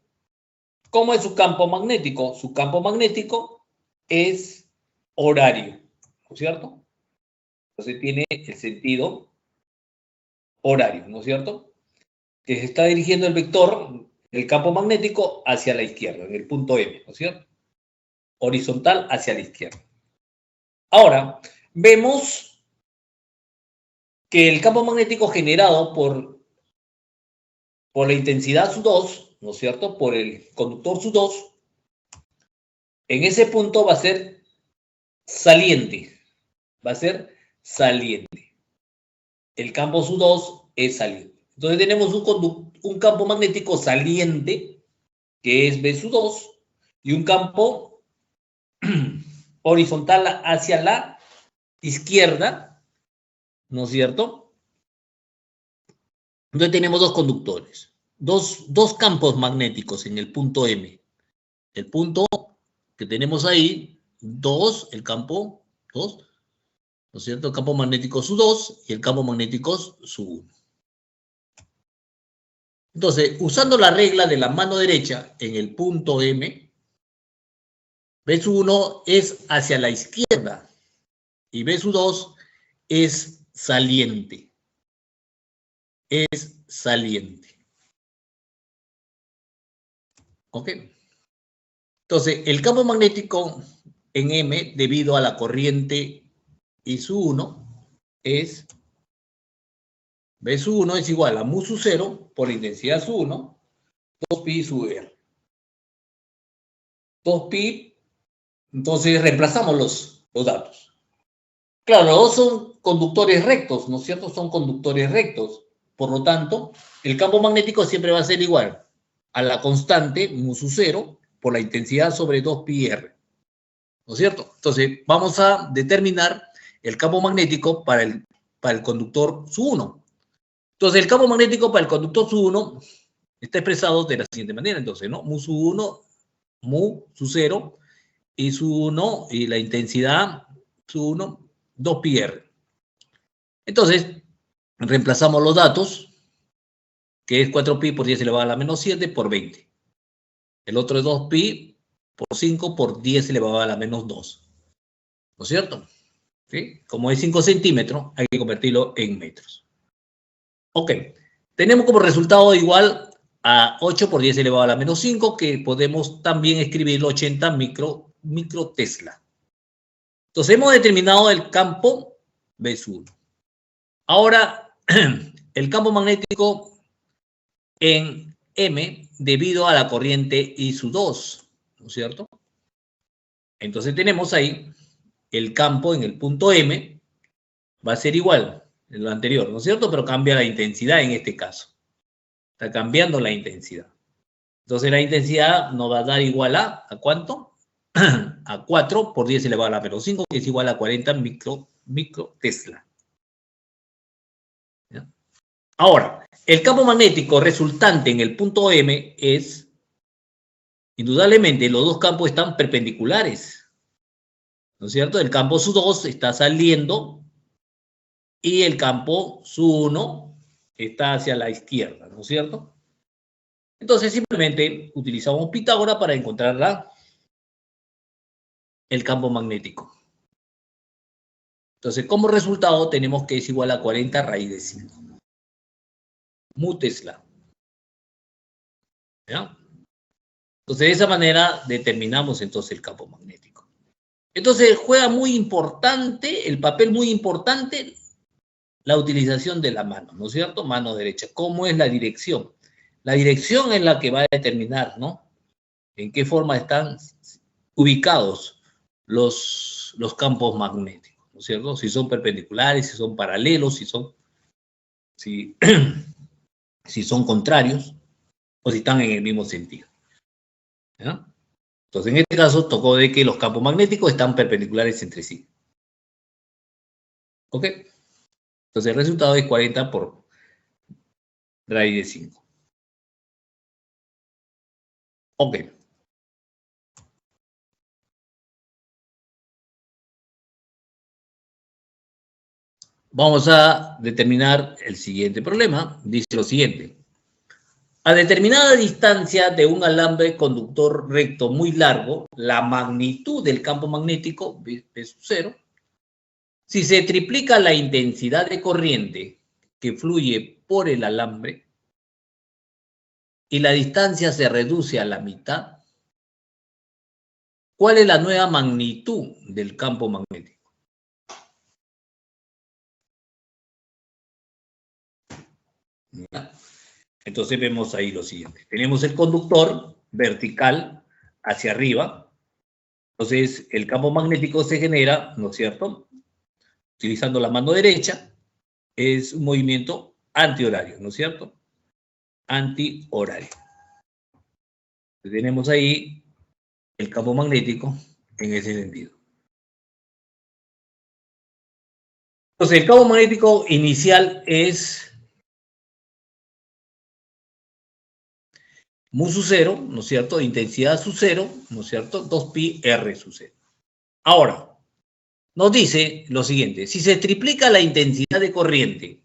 ¿Cómo es su campo magnético? Su campo magnético es horario, ¿no es cierto? Entonces tiene el sentido horario, ¿no es cierto?, que se está dirigiendo el vector del campo magnético hacia la izquierda, en el punto M, ¿no es cierto?, horizontal hacia la izquierda. Ahora, vemos que el campo magnético generado por la intensidad SU2, ¿no es cierto?, por el conductor SU2, en ese punto va a ser saliente. El campo SU2 es saliente. Entonces tenemos un campo magnético saliente, que es BSU2, y un campo horizontal hacia la izquierda, ¿no es cierto? Entonces tenemos dos conductores, dos campos magnéticos en el punto M. El punto que tenemos ahí, el campo 2, ¿no es cierto?, el campo magnético SU2 y el campo magnético SU1. Entonces, usando la regla de la mano derecha en el punto M, BSU1 es hacia la izquierda y BSU2 es saliente. ¿Ok? Entonces, el campo magnético en M, debido a la corriente I1, es B1 es igual a mu sub 0 por la intensidad sub 1, 2pi sub R. 2pi, entonces reemplazamos los datos. Claro, los dos son conductores rectos, ¿no es cierto? Son conductores rectos. Por lo tanto, el campo magnético siempre va a ser igual a la constante mu sub 0 por la intensidad sobre 2pi R. ¿No es cierto? Entonces, vamos a determinar el campo magnético para el conductor sub 1. Entonces, el campo magnético para el conductor sub 1 está expresado de la siguiente manera. Entonces, ¿no?, mu sub 1, mu sub 0, y sub 1, y la intensidad sub 1, 2pi R. Entonces, reemplazamos los datos. que es 4pi por 10 elevado a la menos 7 por 20. El otro es 2pi por 5 por 10 elevado a la menos 2. ¿No es cierto? ¿Sí? Como es 5 centímetros, hay que convertirlo en metros. Ok. Tenemos como resultado igual a 8 por 10 elevado a la menos 5, que podemos también escribirlo 80 microtesla. Entonces hemos determinado el campo B1. Ahora, el campo magnético en M debido a la corriente I2, ¿no es cierto? Entonces tenemos ahí el campo en el punto M, va a ser igual en lo anterior, ¿no es cierto? Pero cambia la intensidad en este caso. Está cambiando la intensidad. Entonces la intensidad nos va a dar igual ¿a cuánto? A 4 por 10 elevado a la menos 5, que es igual a 40 microtesla. ¿Ya? Ahora, el campo magnético resultante en el punto M es, indudablemente, los dos campos están perpendiculares, ¿no es cierto? El campo SU2 está saliendo y el campo SU1 está hacia la izquierda, ¿no es cierto? Entonces simplemente utilizamos Pitágoras para encontrar el campo magnético. Entonces, como resultado, tenemos que es igual a 40 raíz de 5. Mu Tesla. ¿Ya? Entonces, de esa manera determinamos entonces el campo magnético. Entonces, juega muy importante, el papel muy importante, la utilización de la mano, ¿no es cierto? Mano derecha. ¿Cómo es la dirección? La dirección es la que va a determinar, ¿no? En qué forma están ubicados los campos magnéticos, ¿no es cierto? Si son perpendiculares, si son paralelos, si son contrarios o si están en el mismo sentido. ¿Ya? Entonces, en este caso, tocó de que los campos magnéticos están perpendiculares entre sí. ¿Ok? Entonces, el resultado es 40 por raíz de 5. Ok. Vamos a determinar el siguiente problema. Dice lo siguiente. A determinada distancia de un alambre conductor recto muy largo, la magnitud del campo magnético, V sub 0, si se triplica la intensidad de corriente que fluye por el alambre y la distancia se reduce a la mitad, ¿cuál es la nueva magnitud del campo magnético? ¿Ya? Entonces vemos ahí lo siguiente. Tenemos el conductor vertical hacia arriba. Entonces el campo magnético se genera, ¿no es cierto? Utilizando la mano derecha, es un movimiento antihorario, ¿no es cierto? Antihorario. Tenemos ahí el campo magnético en ese sentido. Entonces el campo magnético inicial es mu sub 0, ¿no es cierto? Intensidad sub 0, ¿no es cierto? 2pi r sub 0. Ahora, nos dice lo siguiente. Si se triplica la intensidad de corriente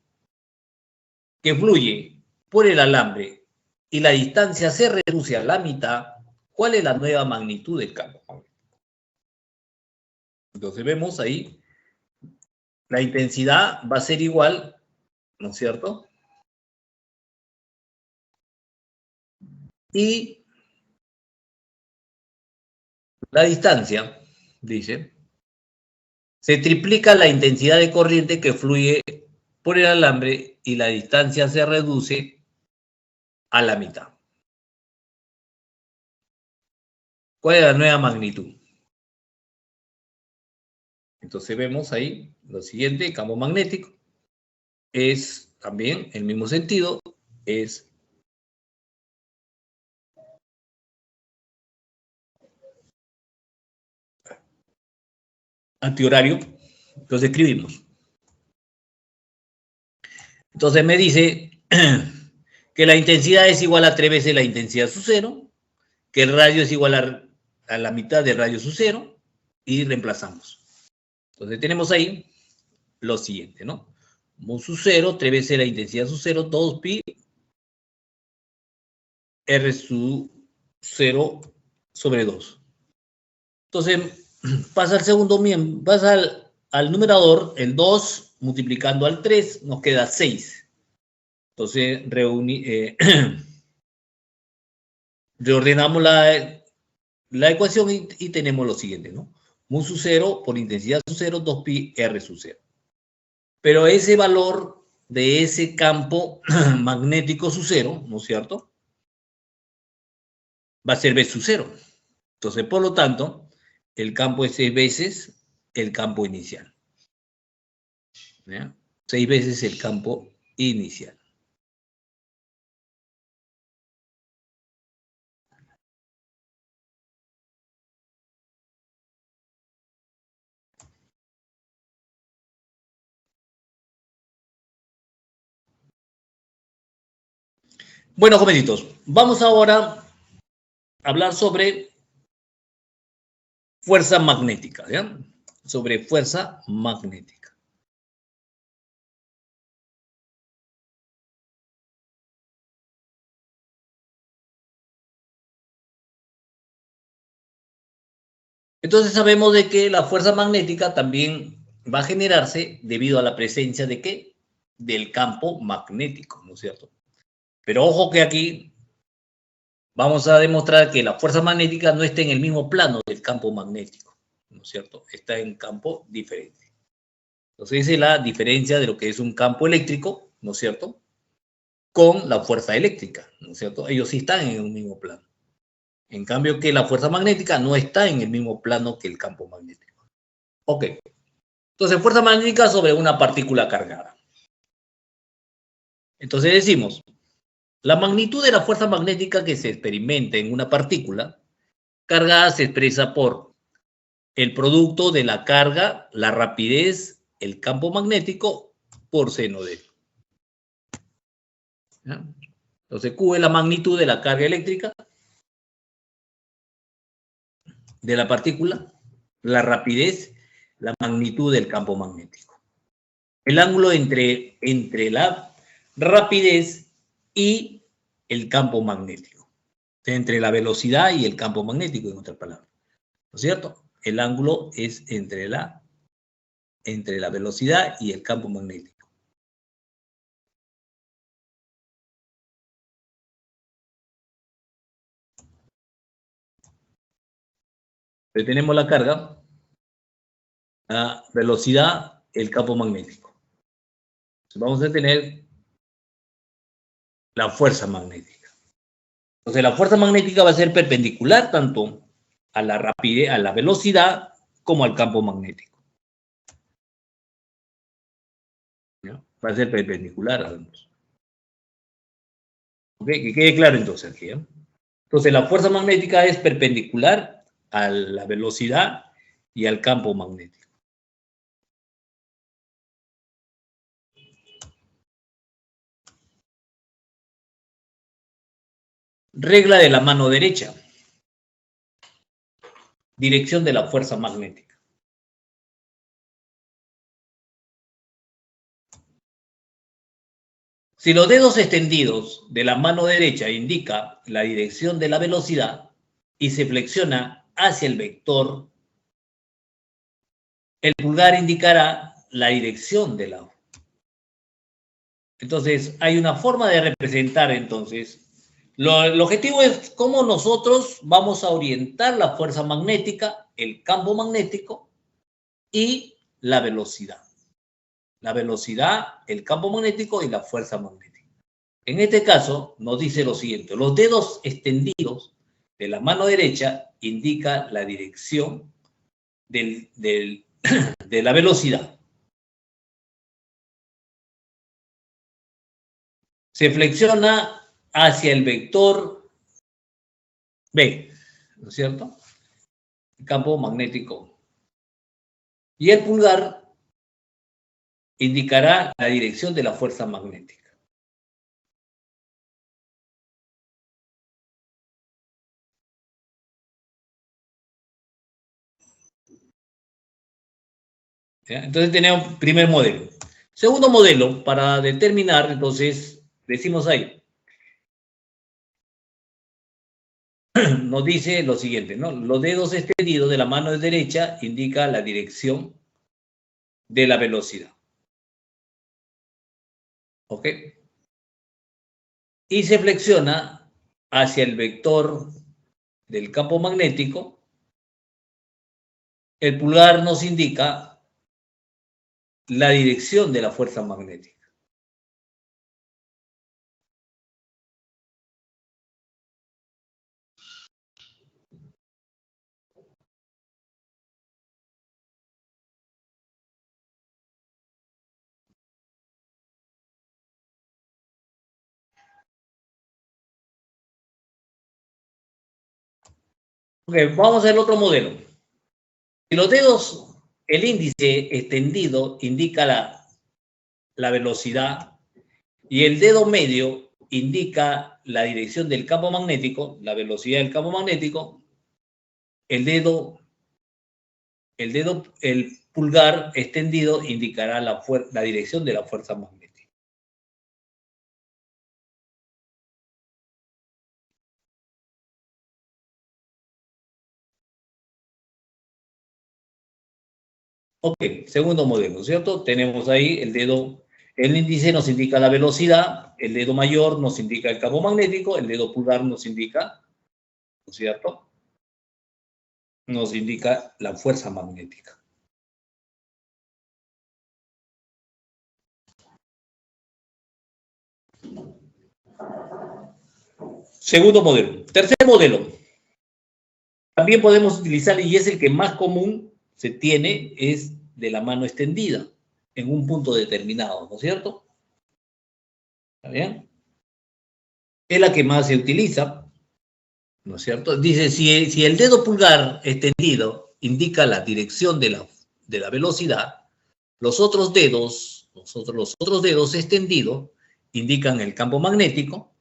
que fluye por el alambre y la distancia se reduce a la mitad, ¿cuál es la nueva magnitud del campo magnético? Entonces vemos ahí, la intensidad va a ser igual, ¿no es cierto? Y la distancia, dice, se triplica la intensidad de corriente que fluye por el alambre y la distancia se reduce a la mitad. ¿Cuál es la nueva magnitud? Entonces vemos ahí lo siguiente, campo magnético es también el mismo sentido, es antihorario. Entonces escribimos. Entonces me dice que la intensidad es igual a 3 veces la intensidad sub 0, que el radio es igual a la mitad del radio sub 0 y reemplazamos. Entonces tenemos ahí lo siguiente, ¿no? Mu sub 0, 3 veces la intensidad sub 0, 2pi R sub 0 sobre 2. Entonces, pasa al segundo miembro, pasa al numerador, el 2 multiplicando al 3, nos queda 6. Entonces, reordenamos la ecuación y tenemos lo siguiente, ¿no? Mu sub 0 por intensidad sub 0, 2pi R sub 0. Pero ese valor de ese campo magnético sub 0, ¿no es cierto? Va a ser B sub 0. Entonces, por lo tanto, el campo es 6 veces el campo inicial. ¿Ya? 6 veces el campo inicial. Bueno, jovencitos, vamos ahora a hablar sobre fuerza magnética, ¿ya? Sobre fuerza magnética. Entonces sabemos de que la fuerza magnética también va a generarse debido a la presencia de ¿qué? Del campo magnético, ¿no es cierto? Pero ojo que aquí vamos a demostrar que la fuerza magnética no está en el mismo plano del campo magnético, ¿no es cierto? Está en campo diferente. Entonces esa es la diferencia de lo que es un campo eléctrico, ¿no es cierto? Con la fuerza eléctrica, ¿no es cierto? Ellos sí están en un mismo plano. En cambio que la fuerza magnética no está en el mismo plano que el campo magnético. Ok. Entonces, fuerza magnética sobre una partícula cargada. Entonces decimos, la magnitud de la fuerza magnética que se experimenta en una partícula cargada se expresa por el producto de la carga, la rapidez, el campo magnético por seno de. ¿Ya? Entonces, Q es la magnitud de la carga eléctrica de la partícula, la rapidez, la magnitud del campo magnético. El ángulo entre la rapidez y el campo magnético. Entre la velocidad y el campo magnético, en otras palabras. ¿No es cierto? El ángulo es entre la velocidad y el campo magnético. Entonces tenemos la carga, la velocidad, el campo magnético. Entonces vamos a tener la fuerza magnética. Entonces la fuerza magnética va a ser perpendicular tanto a la rapidez, a la velocidad, como al campo magnético. ¿Ya? Va a ser perpendicular a ambos. ¿Ok? Que quede claro entonces aquí. ¿eh? Entonces la fuerza magnética es perpendicular a la velocidad y al campo magnético. Regla de la mano derecha. Dirección de la fuerza magnética. Si los dedos extendidos de la mano derecha indican la dirección de la velocidad y se flexiona hacia el vector, el pulgar indicará la dirección de la. Entonces, hay una forma de representar entonces. El objetivo es cómo nosotros vamos a orientar la fuerza magnética, el campo magnético y la velocidad. La velocidad, el campo magnético y la fuerza magnética. En este caso, nos dice lo siguiente. Los dedos extendidos de la mano derecha indican la dirección de la velocidad. Se flexiona hacia el vector B, ¿no es cierto? El campo magnético. Y el pulgar indicará la dirección de la fuerza magnética. ¿Ya? Entonces tenemos primer modelo. Segundo modelo, para determinar, entonces, decimos ahí, nos dice lo siguiente, ¿no? Los dedos extendidos de la mano derecha indican la dirección de la velocidad. ¿Ok? Y se flexiona hacia el vector del campo magnético. El pulgar nos indica la dirección de la fuerza magnética. Ok, vamos al otro modelo. Si los dedos, el índice extendido indica la velocidad y el dedo medio indica la dirección del campo magnético, la velocidad del campo magnético, el pulgar extendido indicará la dirección de la fuerza magnética. Ok, segundo modelo, ¿cierto? Tenemos ahí el índice nos indica la velocidad, el dedo mayor nos indica el campo magnético, el dedo pulgar nos indica, ¿no es cierto? Nos indica la fuerza magnética. Segundo modelo. Tercer modelo. También podemos utilizar, y es el que más común se tiene, es de la mano extendida en un punto determinado, ¿no es cierto? ¿Está bien? Es la que más se utiliza, ¿no es cierto? Dice, si el dedo pulgar extendido indica la dirección de la velocidad, los otros dedos extendidos indican el campo magnético,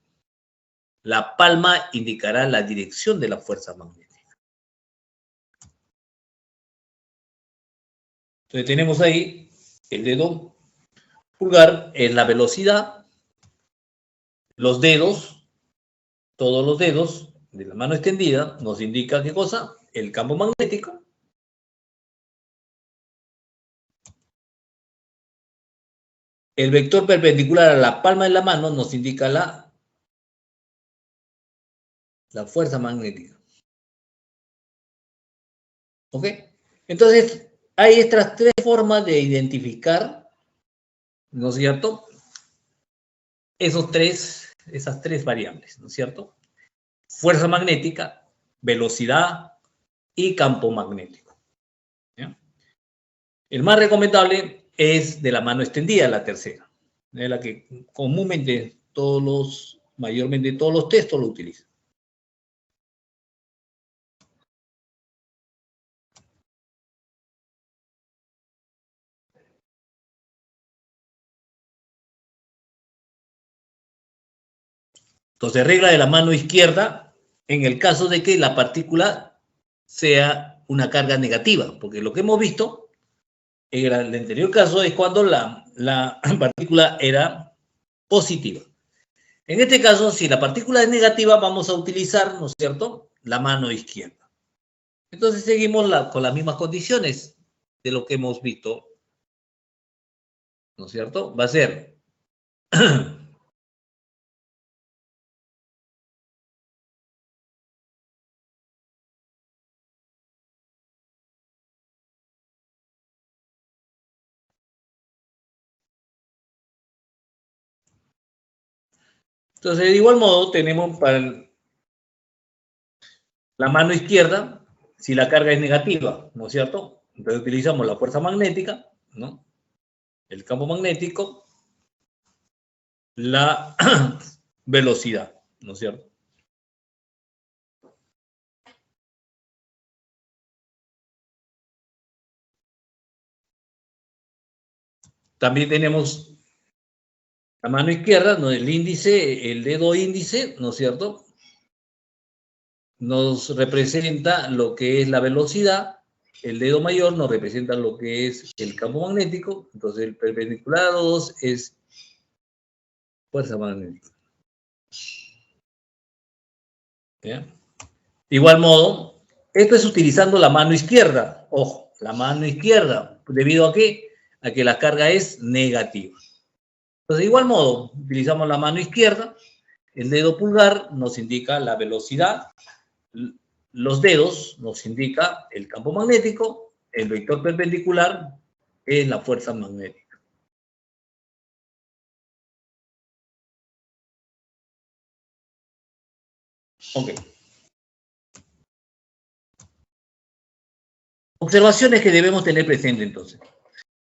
la palma indicará la dirección de la fuerza magnética. Entonces tenemos ahí el dedo pulgar en la velocidad, los dedos, todos los dedos de la mano extendida nos indica ¿qué cosa? El campo magnético. El vector perpendicular a la palma de la mano nos indica la fuerza magnética. ¿Ok? Entonces, hay estas tres formas de identificar, ¿no es cierto? Esas tres variables, ¿no es cierto? Fuerza magnética, velocidad y campo magnético. ¿Ya? El más recomendable es de la mano extendida, la tercera. Es la que comúnmente mayormente todos los textos lo utilizan. Entonces, regla de la mano izquierda en el caso de que la partícula sea una carga negativa, porque lo que hemos visto en el anterior caso es cuando la partícula era positiva. En este caso, si la partícula es negativa, vamos a utilizar, ¿no es cierto?, la mano izquierda. Entonces seguimos con las mismas condiciones de lo que hemos visto, ¿no es cierto? Va a ser entonces, de igual modo, tenemos para la mano izquierda, si la carga es negativa, ¿no es cierto? Entonces utilizamos la fuerza magnética, ¿no? El campo magnético, la velocidad, ¿no es cierto? También tenemos la mano izquierda, ¿no? El índice, el dedo índice, ¿no es cierto? Nos representa lo que es la velocidad, el dedo mayor nos representa lo que es el campo magnético, entonces el perpendicular a los dos es fuerza magnética. ¿Ya? De igual modo, esto es utilizando la mano izquierda. Ojo, la mano izquierda. ¿Debido a qué? A que la carga es negativa. Entonces, de igual modo, utilizamos la mano izquierda. El dedo pulgar nos indica la velocidad. Los dedos nos indica el campo magnético. El vector perpendicular es la fuerza magnética. Ok. Observaciones que debemos tener presente entonces.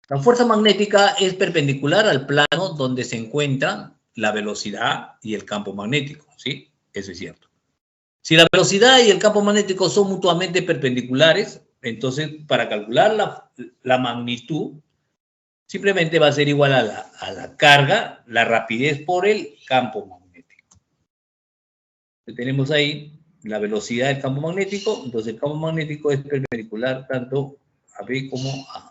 La fuerza magnética es perpendicular al plano donde se encuentra la velocidad y el campo magnético, ¿sí? Eso es cierto. Si la velocidad y el campo magnético son mutuamente perpendiculares, entonces para calcular la magnitud, simplemente va a ser igual a la carga, la rapidez por el campo magnético. Entonces, tenemos ahí la velocidad del campo magnético, entonces el campo magnético es perpendicular tanto a B como a A.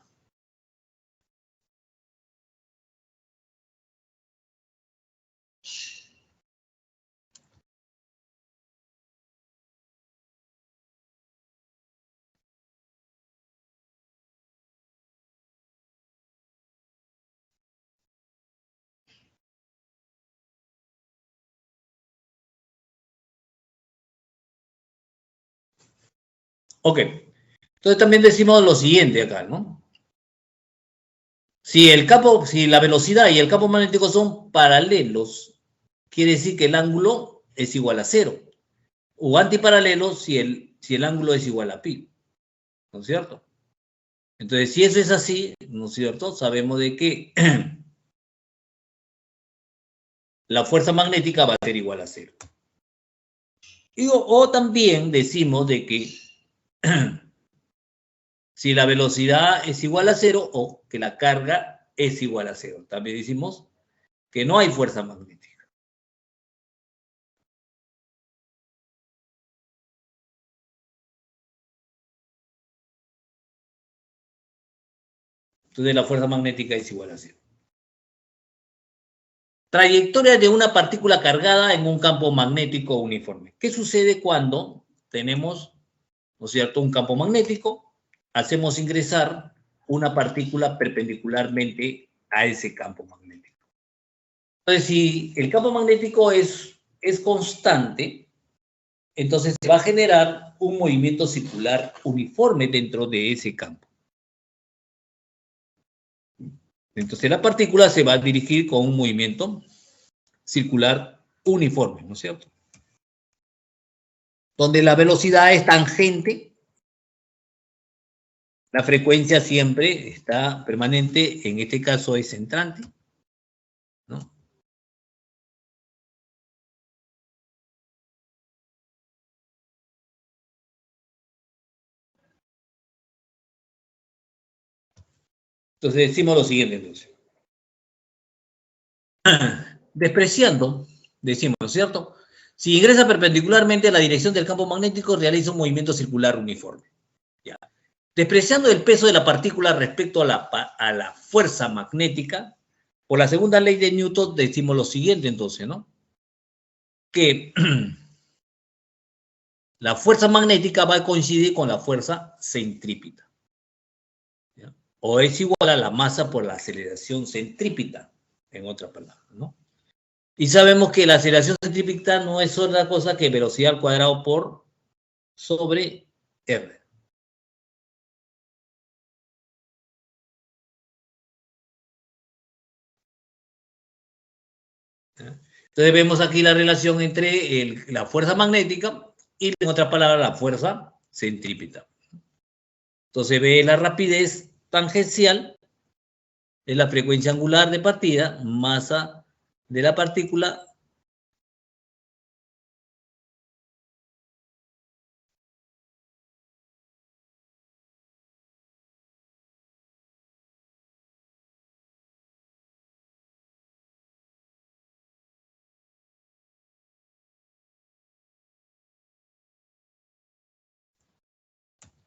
Ok, entonces también decimos lo siguiente acá, ¿no? Si la velocidad y el campo magnético son paralelos, quiere decir que el ángulo es igual a cero. O antiparalelo si el ángulo es igual a pi. ¿No es cierto? Entonces, si eso es así, ¿no es cierto? Sabemos de que la fuerza magnética va a ser igual a cero. O también decimos de que si la velocidad es igual a cero o que la carga es igual a cero. También decimos que no hay fuerza magnética. Entonces la fuerza magnética es igual a cero. Trayectoria de una partícula cargada en un campo magnético uniforme. ¿Qué sucede cuando tenemos, ¿no es cierto?, un campo magnético? Hacemos ingresar una partícula perpendicularmente a ese campo magnético. Entonces, si el campo magnético es constante, entonces se va a generar un movimiento circular uniforme dentro de ese campo. Entonces la partícula se va a dirigir con un movimiento circular uniforme, ¿no es cierto? Donde la velocidad es tangente, la frecuencia siempre está permanente, en este caso es entrante, ¿no? Entonces decimos lo siguiente entonces. Despreciando, decimos, ¿no es cierto? Si ingresa perpendicularmente a la dirección del campo magnético, realiza un movimiento circular uniforme. ¿Ya? Despreciando el peso de la partícula respecto a la fuerza magnética, por la segunda ley de Newton decimos lo siguiente entonces, ¿no? Que la fuerza magnética va a coincidir con la fuerza centrípeta. ¿Ya? O es igual a la masa por la aceleración centrípeta, en otras palabras, ¿no? Y sabemos que la aceleración centrípeta no es otra cosa que velocidad al cuadrado por sobre R. Entonces vemos aquí la relación entre la fuerza magnética y, en otras palabras, la fuerza centrípeta. Entonces ve la rapidez tangencial, es la frecuencia angular de partida, masa de la partícula.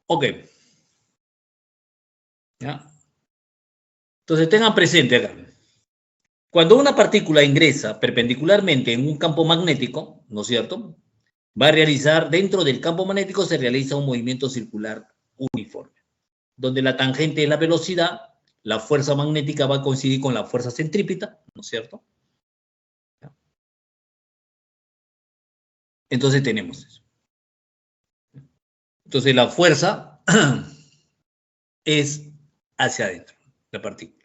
Ok. ¿Ya? Entonces tengan presente acá. Cuando una partícula ingresa perpendicularmente en un campo magnético, ¿no es cierto?, va a realizar, dentro del campo magnético se realiza un movimiento circular uniforme, donde la tangente es la velocidad, la fuerza magnética va a coincidir con la fuerza centrípeta, ¿no es cierto? Entonces tenemos eso. Entonces la fuerza es hacia adentro, la partícula.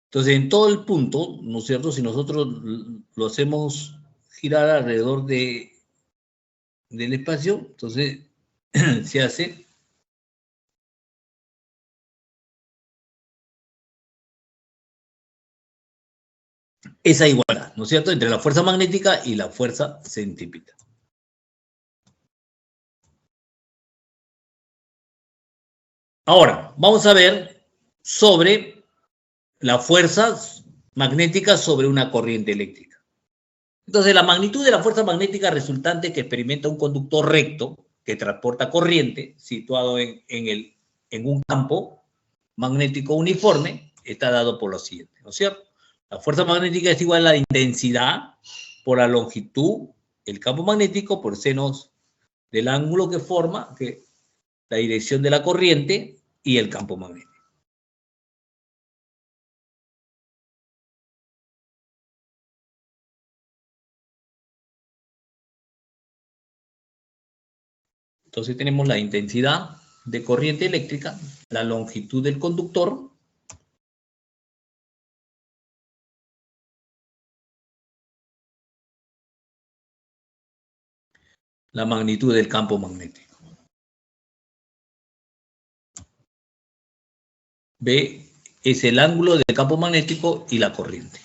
Entonces, en todo el punto, ¿no es cierto? Si nosotros lo hacemos girar alrededor del espacio, entonces se hace esa igualdad, ¿no es cierto? Entre la fuerza magnética y la fuerza centrípeta. Ahora, vamos a ver sobre la fuerza magnética sobre una corriente eléctrica. Entonces, la magnitud de la fuerza magnética resultante que experimenta un conductor recto que transporta corriente situado en un campo magnético uniforme está dado por lo siguiente, ¿no es cierto? La fuerza magnética es igual a la intensidad por la longitud, el campo magnético por senos del ángulo que forma la dirección de la corriente y el campo magnético. Entonces tenemos la intensidad de corriente eléctrica, la longitud del conductor, la magnitud del campo magnético. B es el ángulo del campo magnético y la corriente.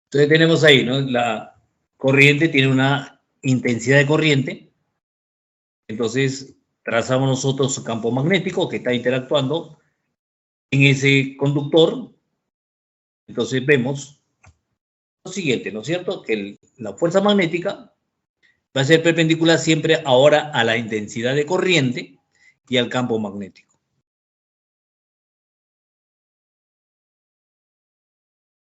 Entonces tenemos ahí, ¿no? La corriente tiene una intensidad de corriente. Entonces trazamos nosotros su campo magnético que está interactuando en ese conductor. Entonces vemos lo siguiente, ¿no es cierto? Que la fuerza magnética va a ser perpendicular siempre ahora a la intensidad de corriente y al campo magnético.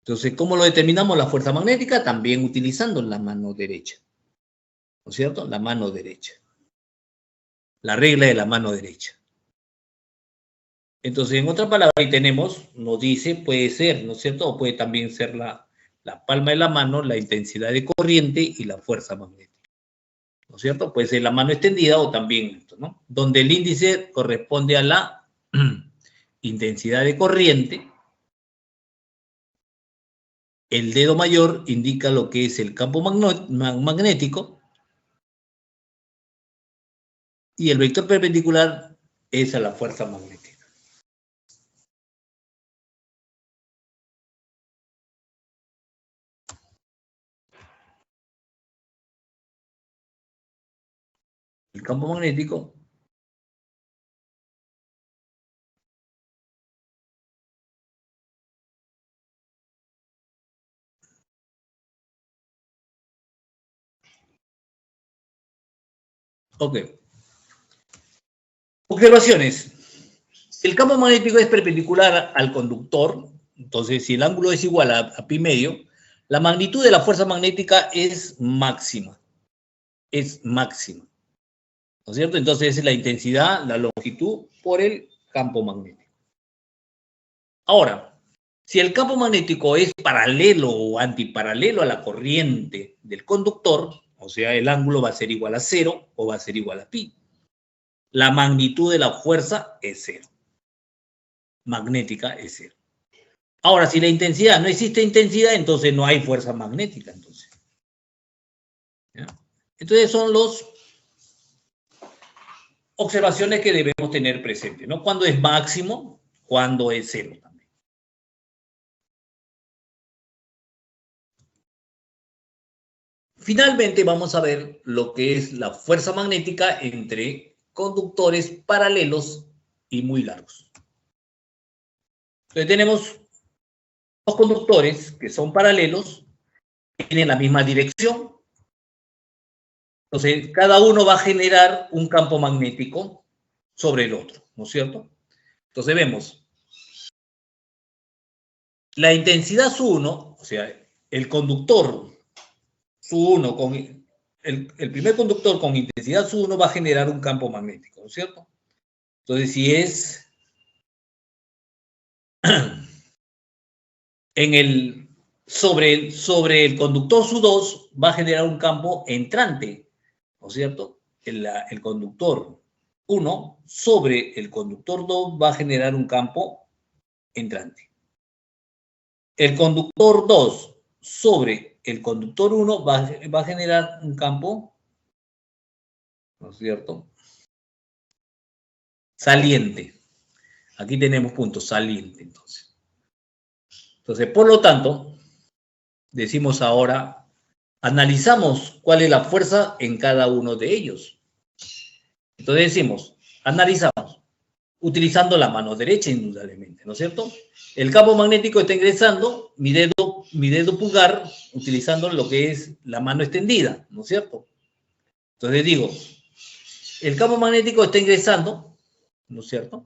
Entonces, ¿cómo lo determinamos la fuerza magnética? También utilizando la mano derecha, ¿no es cierto? La mano derecha. La regla de la mano derecha. Entonces, en otra palabra, ahí tenemos, nos dice, puede ser, ¿no es cierto? O puede también ser la palma de la mano, la intensidad de corriente y la fuerza magnética, ¿no es cierto? Puede ser la mano extendida o también esto, ¿no? Donde el índice corresponde a la intensidad de corriente. El dedo mayor indica lo que es el campo magnético y el vector perpendicular es a la fuerza magnética. El campo magnético ok. Observaciones. El campo magnético es perpendicular al conductor, entonces si el ángulo es igual a pi medio, la magnitud de la fuerza magnética es máxima. Es máxima. ¿No es cierto? Entonces es la intensidad, la longitud por el campo magnético. Ahora, si el campo magnético es paralelo o antiparalelo a la corriente del conductor, o sea, el ángulo va a ser igual a 0 o va a ser igual a pi. La magnitud de la fuerza es 0. Magnética es 0. Ahora, si la intensidad, no existe intensidad, entonces no hay fuerza magnética. Entonces son observaciones que debemos tener presentes, ¿no? Cuándo es máximo, cuándo es cero también. Finalmente vamos a ver lo que es la fuerza magnética entre conductores paralelos y muy largos. Entonces tenemos dos conductores que son paralelos, tienen la misma dirección. Entonces, cada uno va a generar un campo magnético sobre el otro, ¿no es cierto? Entonces vemos la intensidad su1, o sea, el conductor su1 con el primer conductor con intensidad su1 va a generar un campo magnético, ¿no es cierto? Entonces, si es sobre el conductor su2 va a generar un campo entrante, ¿no es cierto? El conductor 1 sobre el conductor 2 va a generar un campo entrante. El conductor 2 sobre el conductor 1 va a generar un campo, ¿no es cierto? Saliente. Aquí tenemos puntos saliente, entonces. Entonces, por lo tanto, decimos ahora, analizamos cuál es la fuerza en cada uno de ellos. Entonces decimos, analizamos, utilizando la mano derecha indudablemente, ¿no es cierto? El campo magnético está ingresando, mi dedo pulgar, utilizando lo que es la mano extendida, ¿no es cierto? Entonces digo, el campo magnético está ingresando, ¿no es cierto?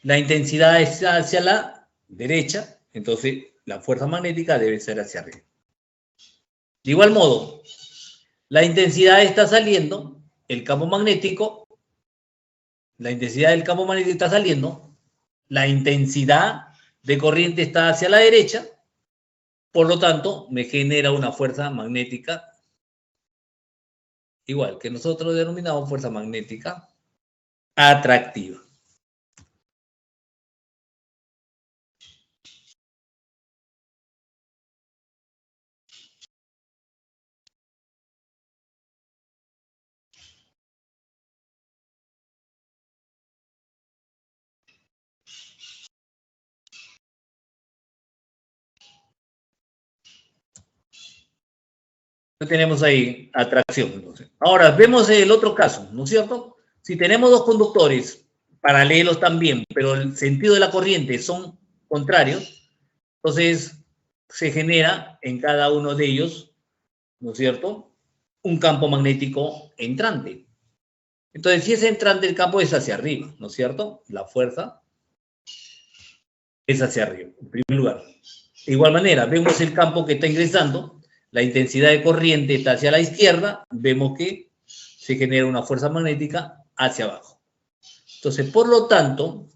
La intensidad es hacia la derecha, entonces la fuerza magnética debe ser hacia arriba. De igual modo, la intensidad está saliendo, el campo magnético, la intensidad del campo magnético está saliendo, la intensidad de corriente está hacia la derecha, por lo tanto, me genera una fuerza magnética igual, que nosotros denominamos fuerza magnética atractiva. Tenemos ahí atracción. Entonces. Ahora, vemos el otro caso, ¿no es cierto? Si tenemos dos conductores paralelos también, pero el sentido de la corriente son contrarios, entonces se genera en cada uno de ellos, ¿no es cierto?, un campo magnético entrante. Entonces, si es entrante, el campo es hacia arriba, ¿no es cierto? La fuerza es hacia arriba, en primer lugar. De igual manera, vemos el campo que está ingresando, la intensidad de corriente está hacia la izquierda, vemos que se genera una fuerza magnética hacia abajo. Entonces, por lo tanto,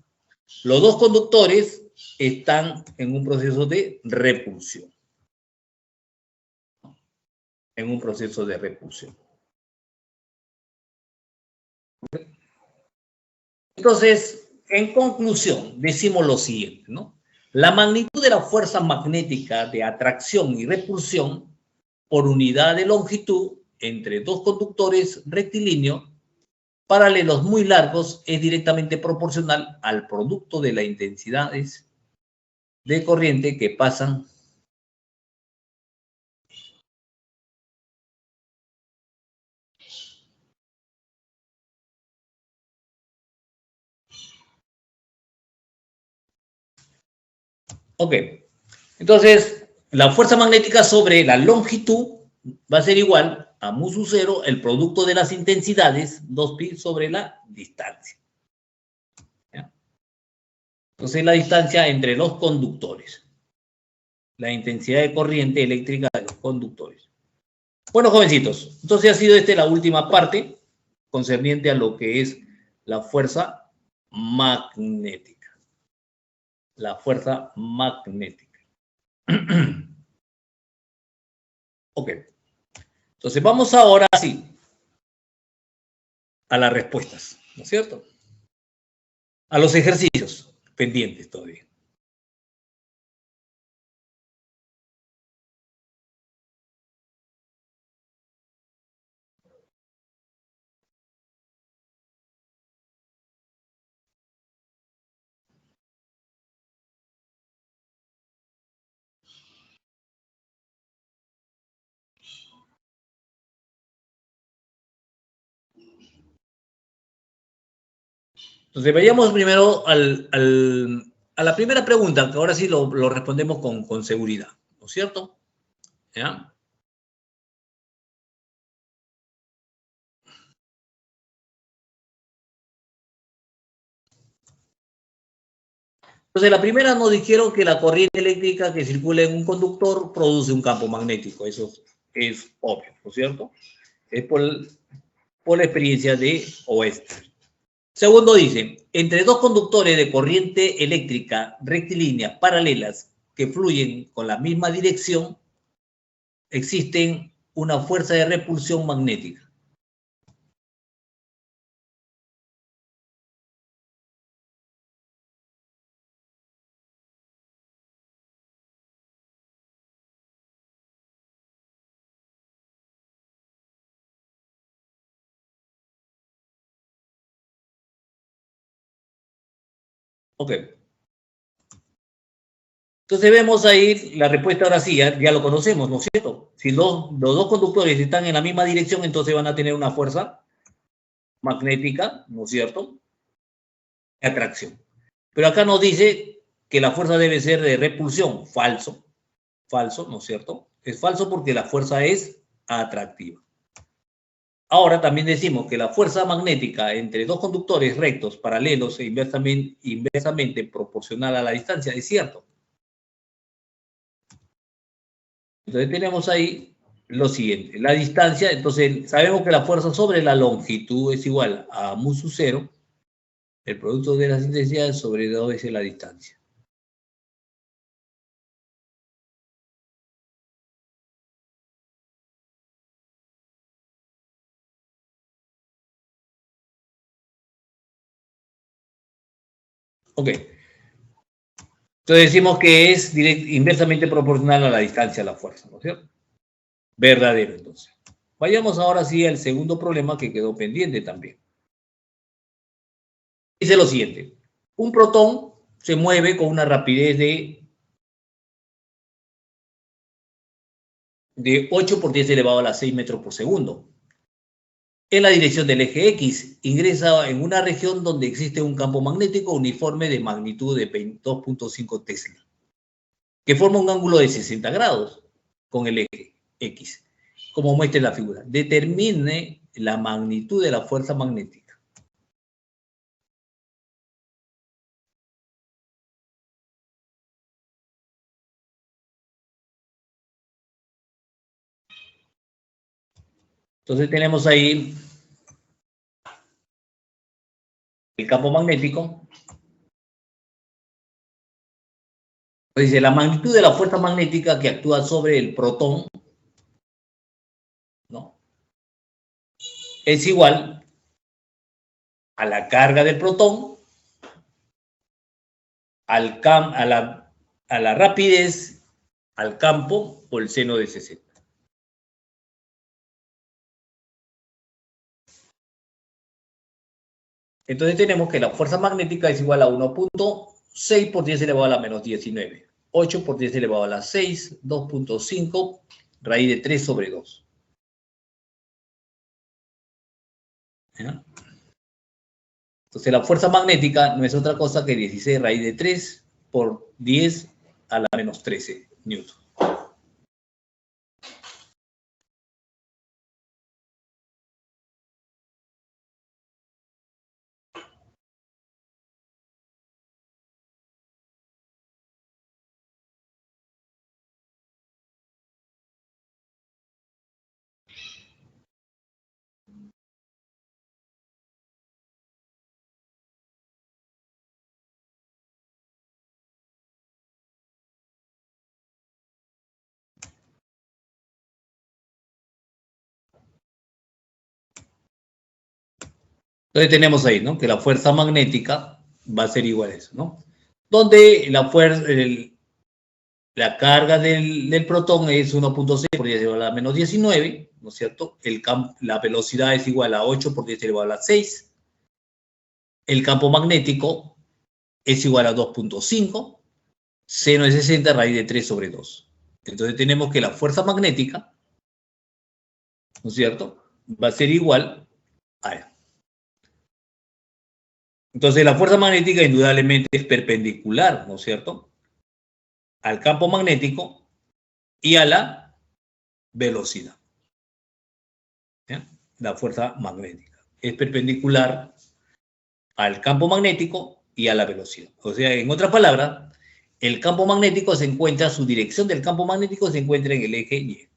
los dos conductores están en un proceso de repulsión. En un proceso de repulsión. Entonces, en conclusión, decimos lo siguiente, ¿no? La magnitud de la fuerza magnética de atracción y repulsión por unidad de longitud entre dos conductores rectilíneos paralelos muy largos es directamente proporcional al producto de las intensidades de corriente que pasan Ok, entonces la fuerza magnética sobre la longitud va a ser igual a mu sub 0, el producto de las intensidades, 2pi sobre la distancia. ¿Ya? Entonces la distancia entre los conductores, la intensidad de corriente eléctrica de los conductores. Bueno, jovencitos, entonces ha sido esta la última parte concerniente a lo que es la fuerza magnética. La fuerza magnética. Ok. Entonces vamos ahora sí a las respuestas, ¿no es cierto? A los ejercicios pendientes todavía. Entonces, vayamos primero a la primera pregunta, que ahora sí lo respondemos con seguridad, ¿no es cierto? ¿Ya? Entonces, la primera nos dijeron que la corriente eléctrica que circula en un conductor produce un campo magnético. Eso es obvio, ¿no es cierto? Es por la experiencia de Oester. Segundo dice, entre dos conductores de corriente eléctrica rectilínea paralelas que fluyen con la misma dirección, existen una fuerza de repulsión magnética. Ok. Entonces vemos ahí la respuesta ahora sí, ya lo conocemos, ¿no es cierto? Si los dos conductores están en la misma dirección, entonces van a tener una fuerza magnética, ¿no es cierto? De atracción. Pero acá nos dice que la fuerza debe ser de repulsión. Falso, falso, ¿no es cierto? Es falso porque la fuerza es atractiva. Ahora también decimos que la fuerza magnética entre dos conductores rectos, paralelos e inversamente proporcional a la distancia es cierto. Entonces tenemos ahí lo siguiente, la distancia, entonces sabemos que la fuerza sobre la longitud es igual a mu sub 0, el producto de las intensidades sobre 2 veces la distancia. Ok. Entonces decimos que es inversamente proporcional a la distancia a la fuerza, ¿no es cierto? Verdadero, entonces. Vayamos ahora sí al segundo problema que quedó pendiente también. Dice lo siguiente. Un protón se mueve con una rapidez de 8 por 10 elevado a la 6 metros por segundo. En la dirección del eje X, ingresa en una región donde existe un campo magnético uniforme de magnitud de 2.5 Tesla, que forma un ángulo de 60 grados con el eje X, como muestra en la figura. Determine la magnitud de la fuerza magnética. Entonces tenemos ahí el campo magnético. Dice, la magnitud de la fuerza magnética que actúa sobre el protón, ¿no?, es igual a la carga del protón, a la rapidez, al campo por el seno de 60. Entonces tenemos que la fuerza magnética es igual a 1.6 por 10 elevado a la menos 19. 8 por 10 elevado a la 6, 2.5, raíz de 3 sobre 2. ¿Ya? Entonces la fuerza magnética no es otra cosa que 16 raíz de 3 por 10 a la menos 13 newton. Entonces tenemos ahí, ¿no?, que la fuerza magnética va a ser igual a eso, ¿no? Donde la carga del protón es 1.6 por 10 elevado a la menos 19, ¿no es cierto? La velocidad es igual a 8 por 10 elevado a la 6. El campo magnético es igual a 2.5, seno de 60 raíz de 3 sobre 2. Entonces tenemos que la fuerza magnética, ¿no es cierto?, va a ser igual a Entonces, la fuerza magnética indudablemente es perpendicular, ¿no es cierto?, al campo magnético y a la velocidad. ¿Ya? La fuerza magnética es perpendicular al campo magnético y a la velocidad. O sea, en otras palabras, el campo magnético se encuentra, su dirección del campo magnético se encuentra en el eje Y.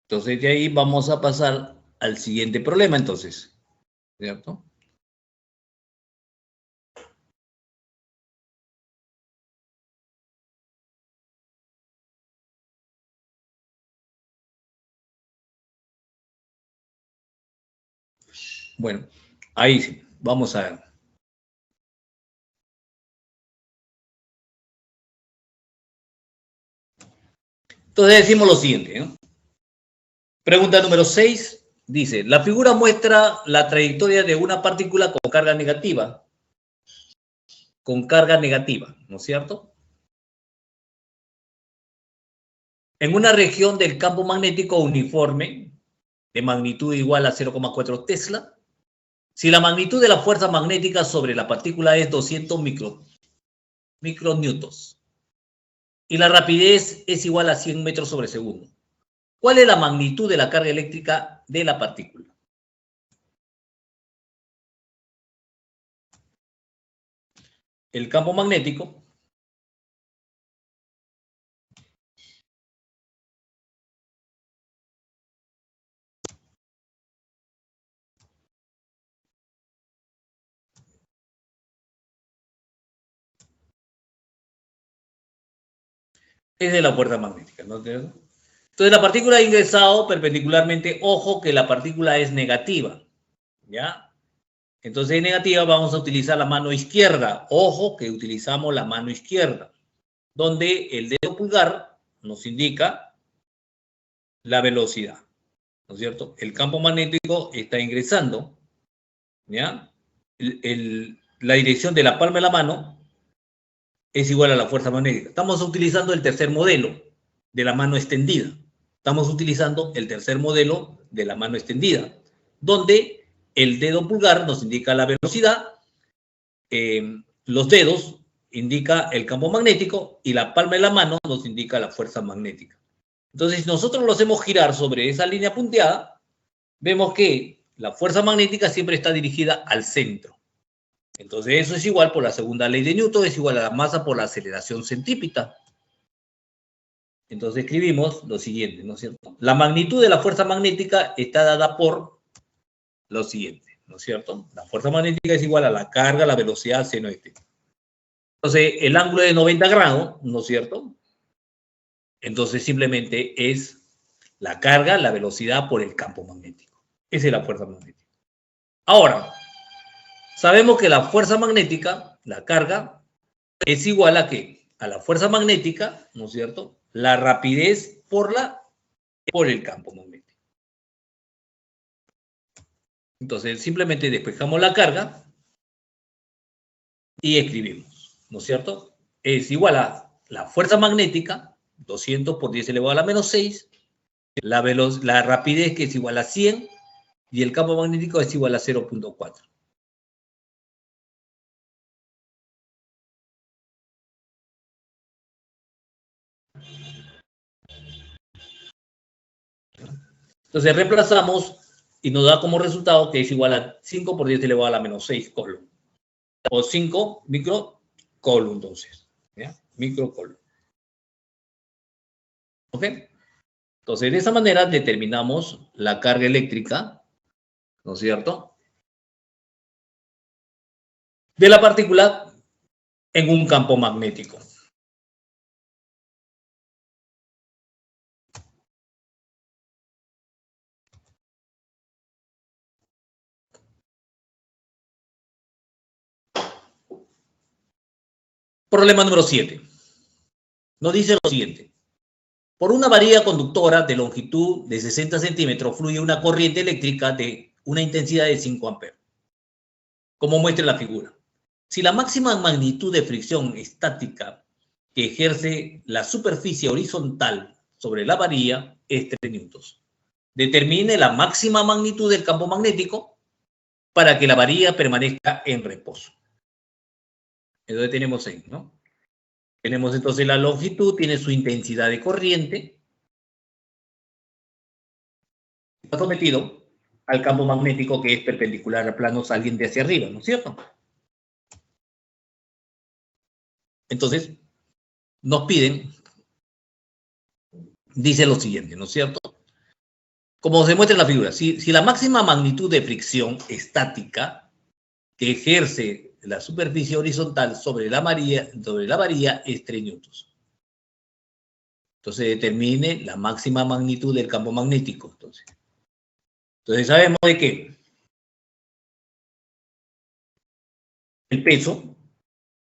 Entonces, de ahí vamos a pasar al siguiente problema, entonces, ¿cierto? Bueno, ahí sí, vamos a ver. Entonces decimos lo siguiente, ¿no? Pregunta número 6 dice, la figura muestra la trayectoria de una partícula con carga negativa, ¿no es cierto?, en una región del campo magnético uniforme de magnitud igual a 0,4 Tesla. Si la magnitud de la fuerza magnética sobre la partícula es 200 micronewtons y la rapidez es igual a 100 metros sobre segundo, ¿cuál es la magnitud de la carga eléctrica de la partícula? El campo magnético es de la fuerza magnética, ¿no? Entonces la partícula ha ingresado perpendicularmente, ojo que la partícula es negativa, ¿ya? Entonces, en negativa vamos a utilizar la mano izquierda. Ojo que utilizamos la mano izquierda, donde el dedo pulgar nos indica la velocidad, ¿no es cierto? El campo magnético está ingresando, ¿ya? La dirección de la palma de la mano es igual a la fuerza magnética. Estamos utilizando el tercer modelo de la mano extendida. Estamos utilizando el tercer modelo de la mano extendida, donde el dedo pulgar nos indica la velocidad, los dedos indica el campo magnético y la palma de la mano nos indica la fuerza magnética. Entonces, si nosotros lo hacemos girar sobre esa línea punteada, vemos que la fuerza magnética siempre está dirigida al centro. Entonces, eso es igual por la segunda ley de Newton, es igual a la masa por la aceleración centrípeta. Entonces escribimos lo siguiente, ¿no es cierto? La magnitud de la fuerza magnética está dada por lo siguiente, ¿no es cierto? La fuerza magnética es igual a la carga, la velocidad, seno de θ. Entonces, el ángulo de 90 grados, ¿no es cierto? Entonces, simplemente es la carga, la velocidad por el campo magnético. Esa es la fuerza magnética. Ahora, sabemos que la fuerza magnética, la carga, es igual a ¿qué? A la fuerza magnética, ¿no es cierto?, la rapidez por el campo magnético. Entonces, simplemente despejamos la carga y escribimos, ¿no es cierto? Es igual a la fuerza magnética, 200 por 10 elevado a la menos 6, la rapidez que es igual a 100 y el campo magnético es igual a 0.4. Entonces reemplazamos y nos da como resultado que es igual a 5 por 10 elevado a la menos 6 coulomb. O 5 microcoulomb, entonces. ¿Ya? Microcoulomb. ¿Ok? Entonces, de esa manera determinamos la carga eléctrica, ¿no es cierto?, de la partícula en un campo magnético. Problema número 7. Nos dice lo siguiente. Por una varilla conductora de longitud de 60 centímetros fluye una corriente eléctrica de una intensidad de 5 amperes, como muestra la figura. Si la máxima magnitud de fricción estática que ejerce la superficie horizontal sobre la varilla es 3 newtons. Determine la máxima magnitud del campo magnético para que la varilla permanezca en reposo. Entonces tenemos ahí, ¿no? Tenemos entonces la longitud, tiene su intensidad de corriente, está sometido al campo magnético que es perpendicular al plano saliente hacia arriba, ¿no es cierto? Entonces, nos piden, dice lo siguiente, ¿no es cierto? Como se muestra en la figura, si la máxima magnitud de fricción estática que ejerce la superficie horizontal sobre la varilla es 3 newtons. Entonces determine la máxima magnitud del campo magnético. Entonces sabemos de que el peso,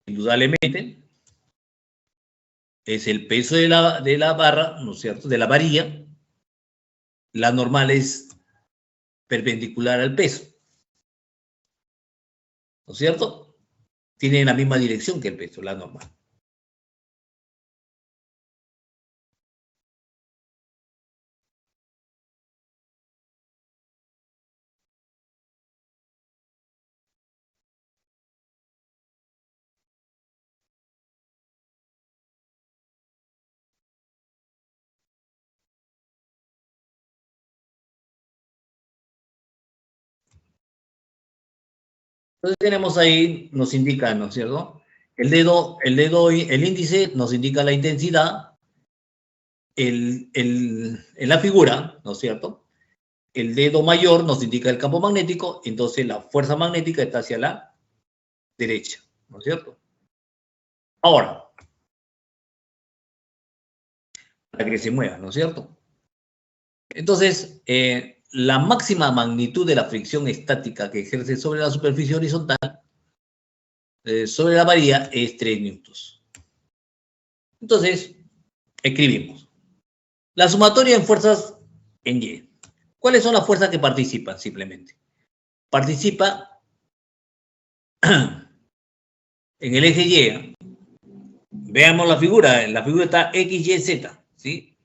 indudablemente, es el peso de la barra, ¿no es cierto?, de la varilla. La normal es perpendicular al peso, ¿no es cierto? Tiene la misma dirección que el peso, la normal. Entonces tenemos ahí, nos indica, ¿no es cierto? El índice nos indica la intensidad, en la figura, ¿no es cierto? El dedo mayor nos indica el campo magnético, entonces la fuerza magnética está hacia la derecha, ¿no es cierto? Ahora, para que se mueva, ¿no es cierto? Entonces, la máxima magnitud de la fricción estática que ejerce sobre la superficie horizontal, sobre la varilla, es 3 newtons. Entonces, escribimos. La sumatoria en fuerzas en Y. ¿Cuáles son las fuerzas que participan? Simplemente. Participa en el eje Y. Veamos la figura. En la figura está X, Y, Z. ¿Sí?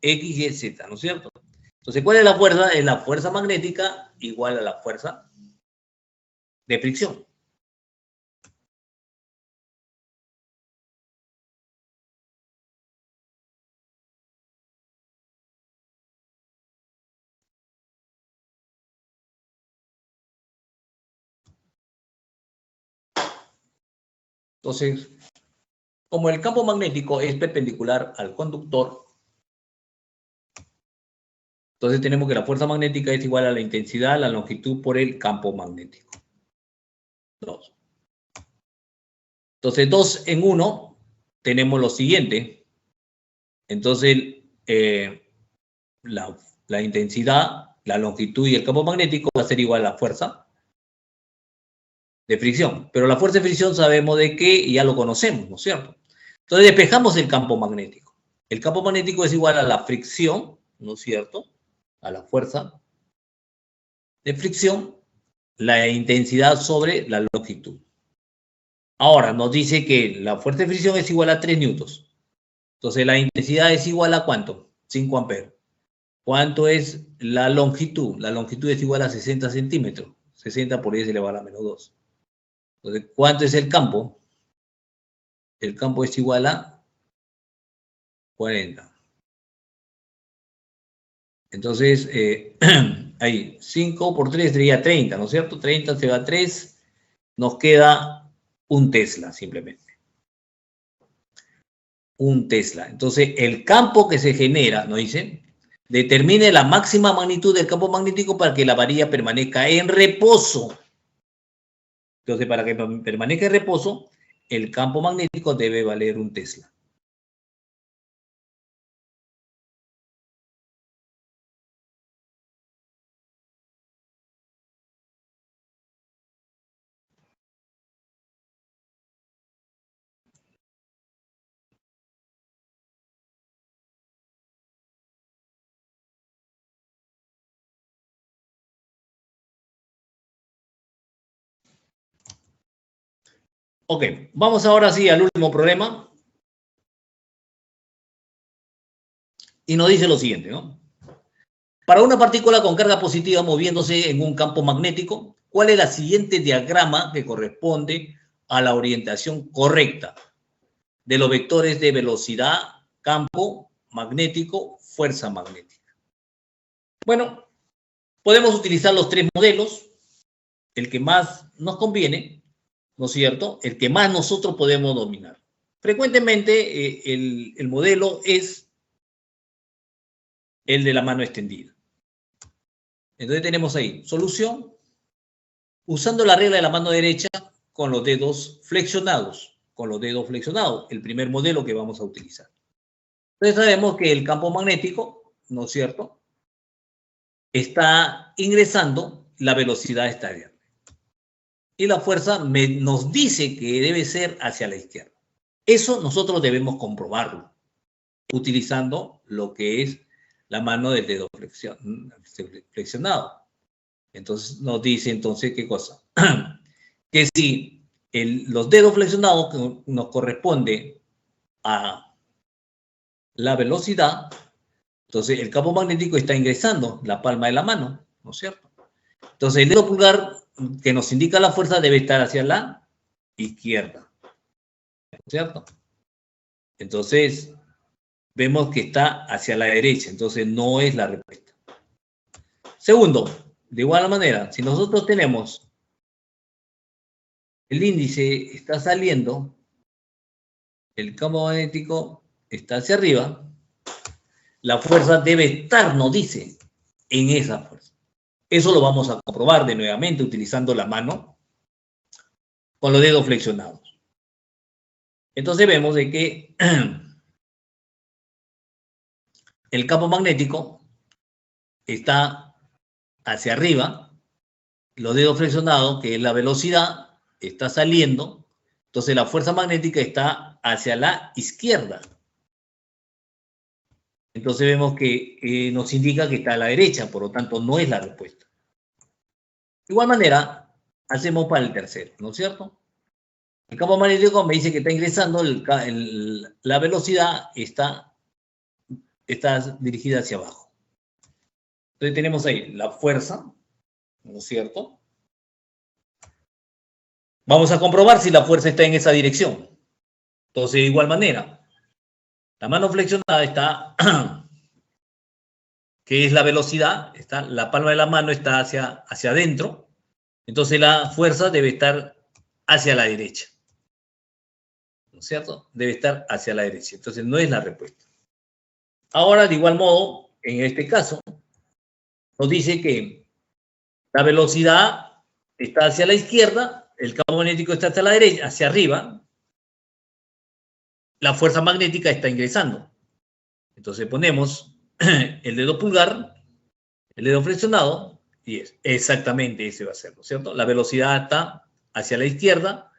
X, Y, Z, ¿no es cierto? Entonces, ¿cuál es la fuerza? Es la fuerza magnética igual a la fuerza de fricción. Entonces, como el campo magnético es perpendicular al conductor, entonces tenemos que la fuerza magnética es igual a la intensidad, la longitud por el campo magnético. 2. Entonces, 2 en 1, tenemos lo siguiente. Entonces, la intensidad, la longitud y el campo magnético va a ser igual a la fuerza de fricción. Pero la fuerza de fricción sabemos de qué, ya lo conocemos, ¿no es cierto? Entonces, despejamos el campo magnético. El campo magnético es igual a la fricción, ¿no es cierto? A la fuerza de fricción, la intensidad sobre la longitud. Ahora, nos dice que la fuerza de fricción es igual a 3 newtons. Entonces, la intensidad es igual a ¿cuánto? 5 amperes. ¿Cuánto es la longitud? La longitud es igual a 60 centímetros. 60 por 10 elevado a la menos 2. Entonces, ¿cuánto es el campo? El campo es igual a 40. Entonces, ahí, 5 por 3 sería 30, ¿no es cierto? 30 se va a 3, nos queda un Tesla simplemente. Un Tesla. Entonces, el campo que se genera, ¿no dice? Determine la máxima magnitud del campo magnético para que la varilla permanezca en reposo. Entonces, para que permanezca en reposo, el campo magnético debe valer un Tesla. Ok, vamos ahora sí al último problema. Y nos dice lo siguiente, ¿no? Para una partícula con carga positiva moviéndose en un campo magnético, ¿cuál es la siguiente diagrama que corresponde a la orientación correcta de los vectores de velocidad, campo magnético, fuerza magnética? Bueno, podemos utilizar los tres modelos, el que más nos conviene, ¿no es cierto? El que más nosotros podemos dominar. Frecuentemente el modelo es el de la mano extendida. Entonces tenemos ahí solución usando la regla de la mano derecha con los dedos flexionados, el primer modelo que vamos a utilizar. Entonces sabemos que el campo magnético, ¿no es cierto?, está ingresando, la velocidad está variable. Y la fuerza nos dice que debe ser hacia la izquierda. Eso nosotros debemos comprobarlo utilizando lo que es la mano del dedo flexionado. Entonces nos dice entonces qué cosa. Que si los dedos flexionados nos corresponde a la velocidad, entonces el campo magnético está ingresando la palma de la mano, ¿no es cierto? Entonces el dedo pulgar que nos indica la fuerza debe estar hacia la izquierda, ¿no es cierto? Entonces vemos que está hacia la derecha, entonces no es la respuesta. Segundo, de igual manera, si nosotros tenemos el índice está saliendo, el campo magnético está hacia arriba, la fuerza debe estar, nos dice, en esa fuerza. Eso lo vamos a comprobar de nuevamente utilizando la mano con los dedos flexionados. Entonces vemos de que el campo magnético está hacia arriba, los dedos flexionados, que es la velocidad, está saliendo, entonces la fuerza magnética está hacia la izquierda. Entonces vemos que nos indica que está a la derecha, por lo tanto no es la respuesta. De igual manera, hacemos para el tercero, ¿no es cierto? El campo magnético me dice que está ingresando, la velocidad está dirigida hacia abajo. Entonces tenemos ahí la fuerza, ¿no es cierto? Vamos a comprobar si la fuerza está en esa dirección. Entonces, de igual manera, la mano flexionada está, que es la velocidad, la palma de la mano está hacia adentro, entonces la fuerza debe estar hacia la derecha, ¿no es cierto? Debe estar hacia la derecha, entonces no es la respuesta. Ahora, de igual modo, en este caso, nos dice que la velocidad está hacia la izquierda, el campo magnético está hacia la derecha, hacia arriba, la fuerza magnética está ingresando. Entonces ponemos el dedo pulgar, el dedo flexionado, y es exactamente ese va a ser, ¿no es cierto? La velocidad está hacia la izquierda,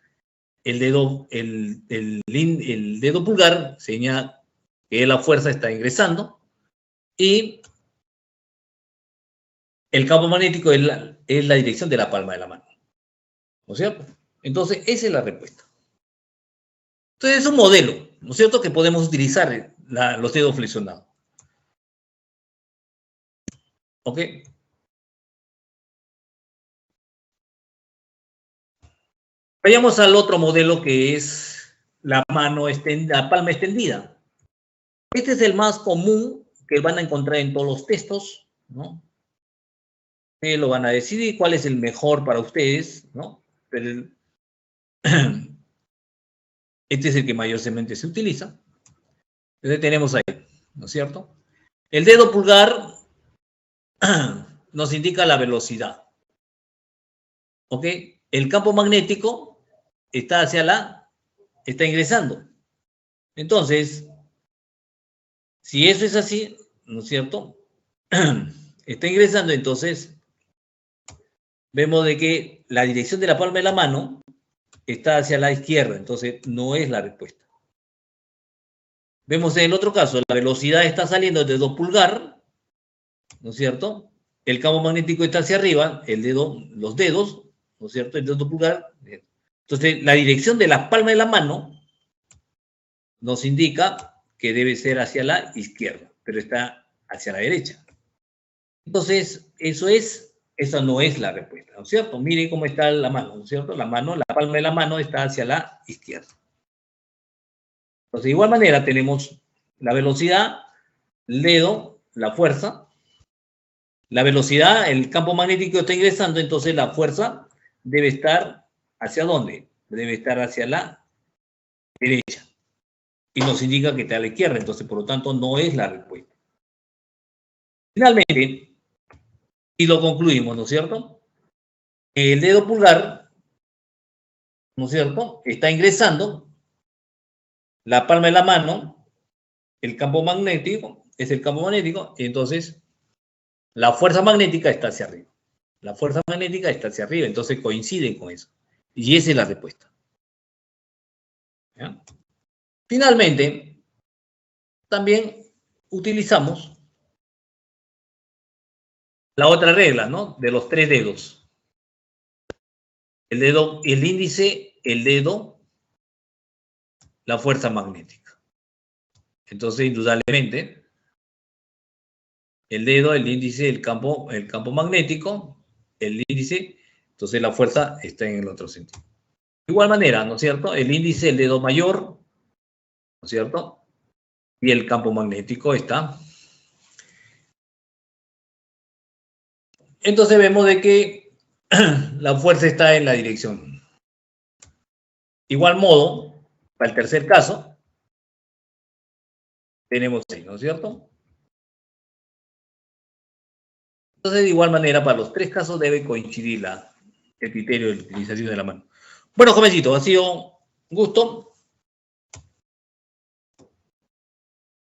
el dedo pulgar señala que la fuerza está ingresando, y el campo magnético es la dirección de la palma de la mano, ¿no es cierto? Entonces, esa es la respuesta. Entonces, es un modelo, ¿no es cierto?, que podemos utilizar los dedos flexionados. ¿Ok? Vayamos al otro modelo que es la palma extendida. Este es el más común que van a encontrar en todos los textos, ¿no? Lo van a decidir cuál es el mejor para ustedes, ¿no? Pero este es el que mayormente se utiliza. Entonces tenemos ahí, ¿no es cierto? El dedo pulgar nos indica la velocidad. ¿Ok? El campo magnético está está ingresando. Entonces, si eso es así, ¿no es cierto? Está ingresando, entonces vemos de que la dirección de la palma de la mano está hacia la izquierda, entonces no es la respuesta. Vemos en el otro caso, la velocidad está saliendo del dedo pulgar, ¿no es cierto? El campo magnético está hacia arriba, los dedos, ¿no es cierto? El dedo pulgar Entonces, la dirección de la palma de la mano nos indica que debe ser hacia la izquierda, pero está hacia la derecha. Entonces, esa no es la respuesta, ¿no es cierto? Miren cómo está la mano, ¿no es cierto? La palma de la mano está hacia la izquierda. Entonces, de igual manera, tenemos la velocidad, el dedo, la fuerza. La velocidad, el campo magnético está ingresando, entonces la fuerza debe estar ¿hacia dónde? Debe estar hacia la derecha. Y nos indica que está a la izquierda, entonces, por lo tanto, no es la respuesta. Finalmente, y lo concluimos, ¿no es cierto? El dedo pulgar, ¿no es cierto?, está ingresando, la palma de la mano, el campo magnético, es el campo magnético, y entonces la fuerza magnética está hacia arriba. La fuerza magnética está hacia arriba, entonces coinciden con eso. Y esa es la respuesta. ¿Ya? Finalmente, también utilizamos la otra regla, ¿no? De los 3 dedos. El dedo, el índice, el dedo, la fuerza magnética. Entonces, indudablemente, el dedo, el índice, el campo magnético, el índice, entonces la fuerza está en el otro sentido. De igual manera, ¿no es cierto? El índice, el dedo mayor, ¿no es cierto? Y el campo magnético está. Entonces vemos de que la fuerza está en la dirección. Igual modo, para el tercer caso, tenemos ahí, ¿no es cierto? Entonces, de igual manera, para los 3 casos debe coincidir el criterio de la utilización de la mano. Bueno, jovencito, ha sido un gusto.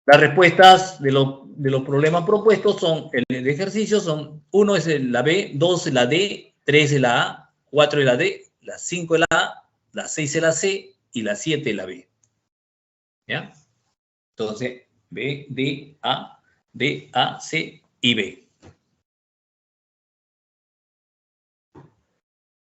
Las respuestas de los problemas propuestos son, el ejercicio son, 1 es la B, 2 es la D, 3 es la A, 4 es la D, la 5 es la A, la 6 es la C y la 7 es la B. ¿Ya? Entonces, B, D, A, C y B.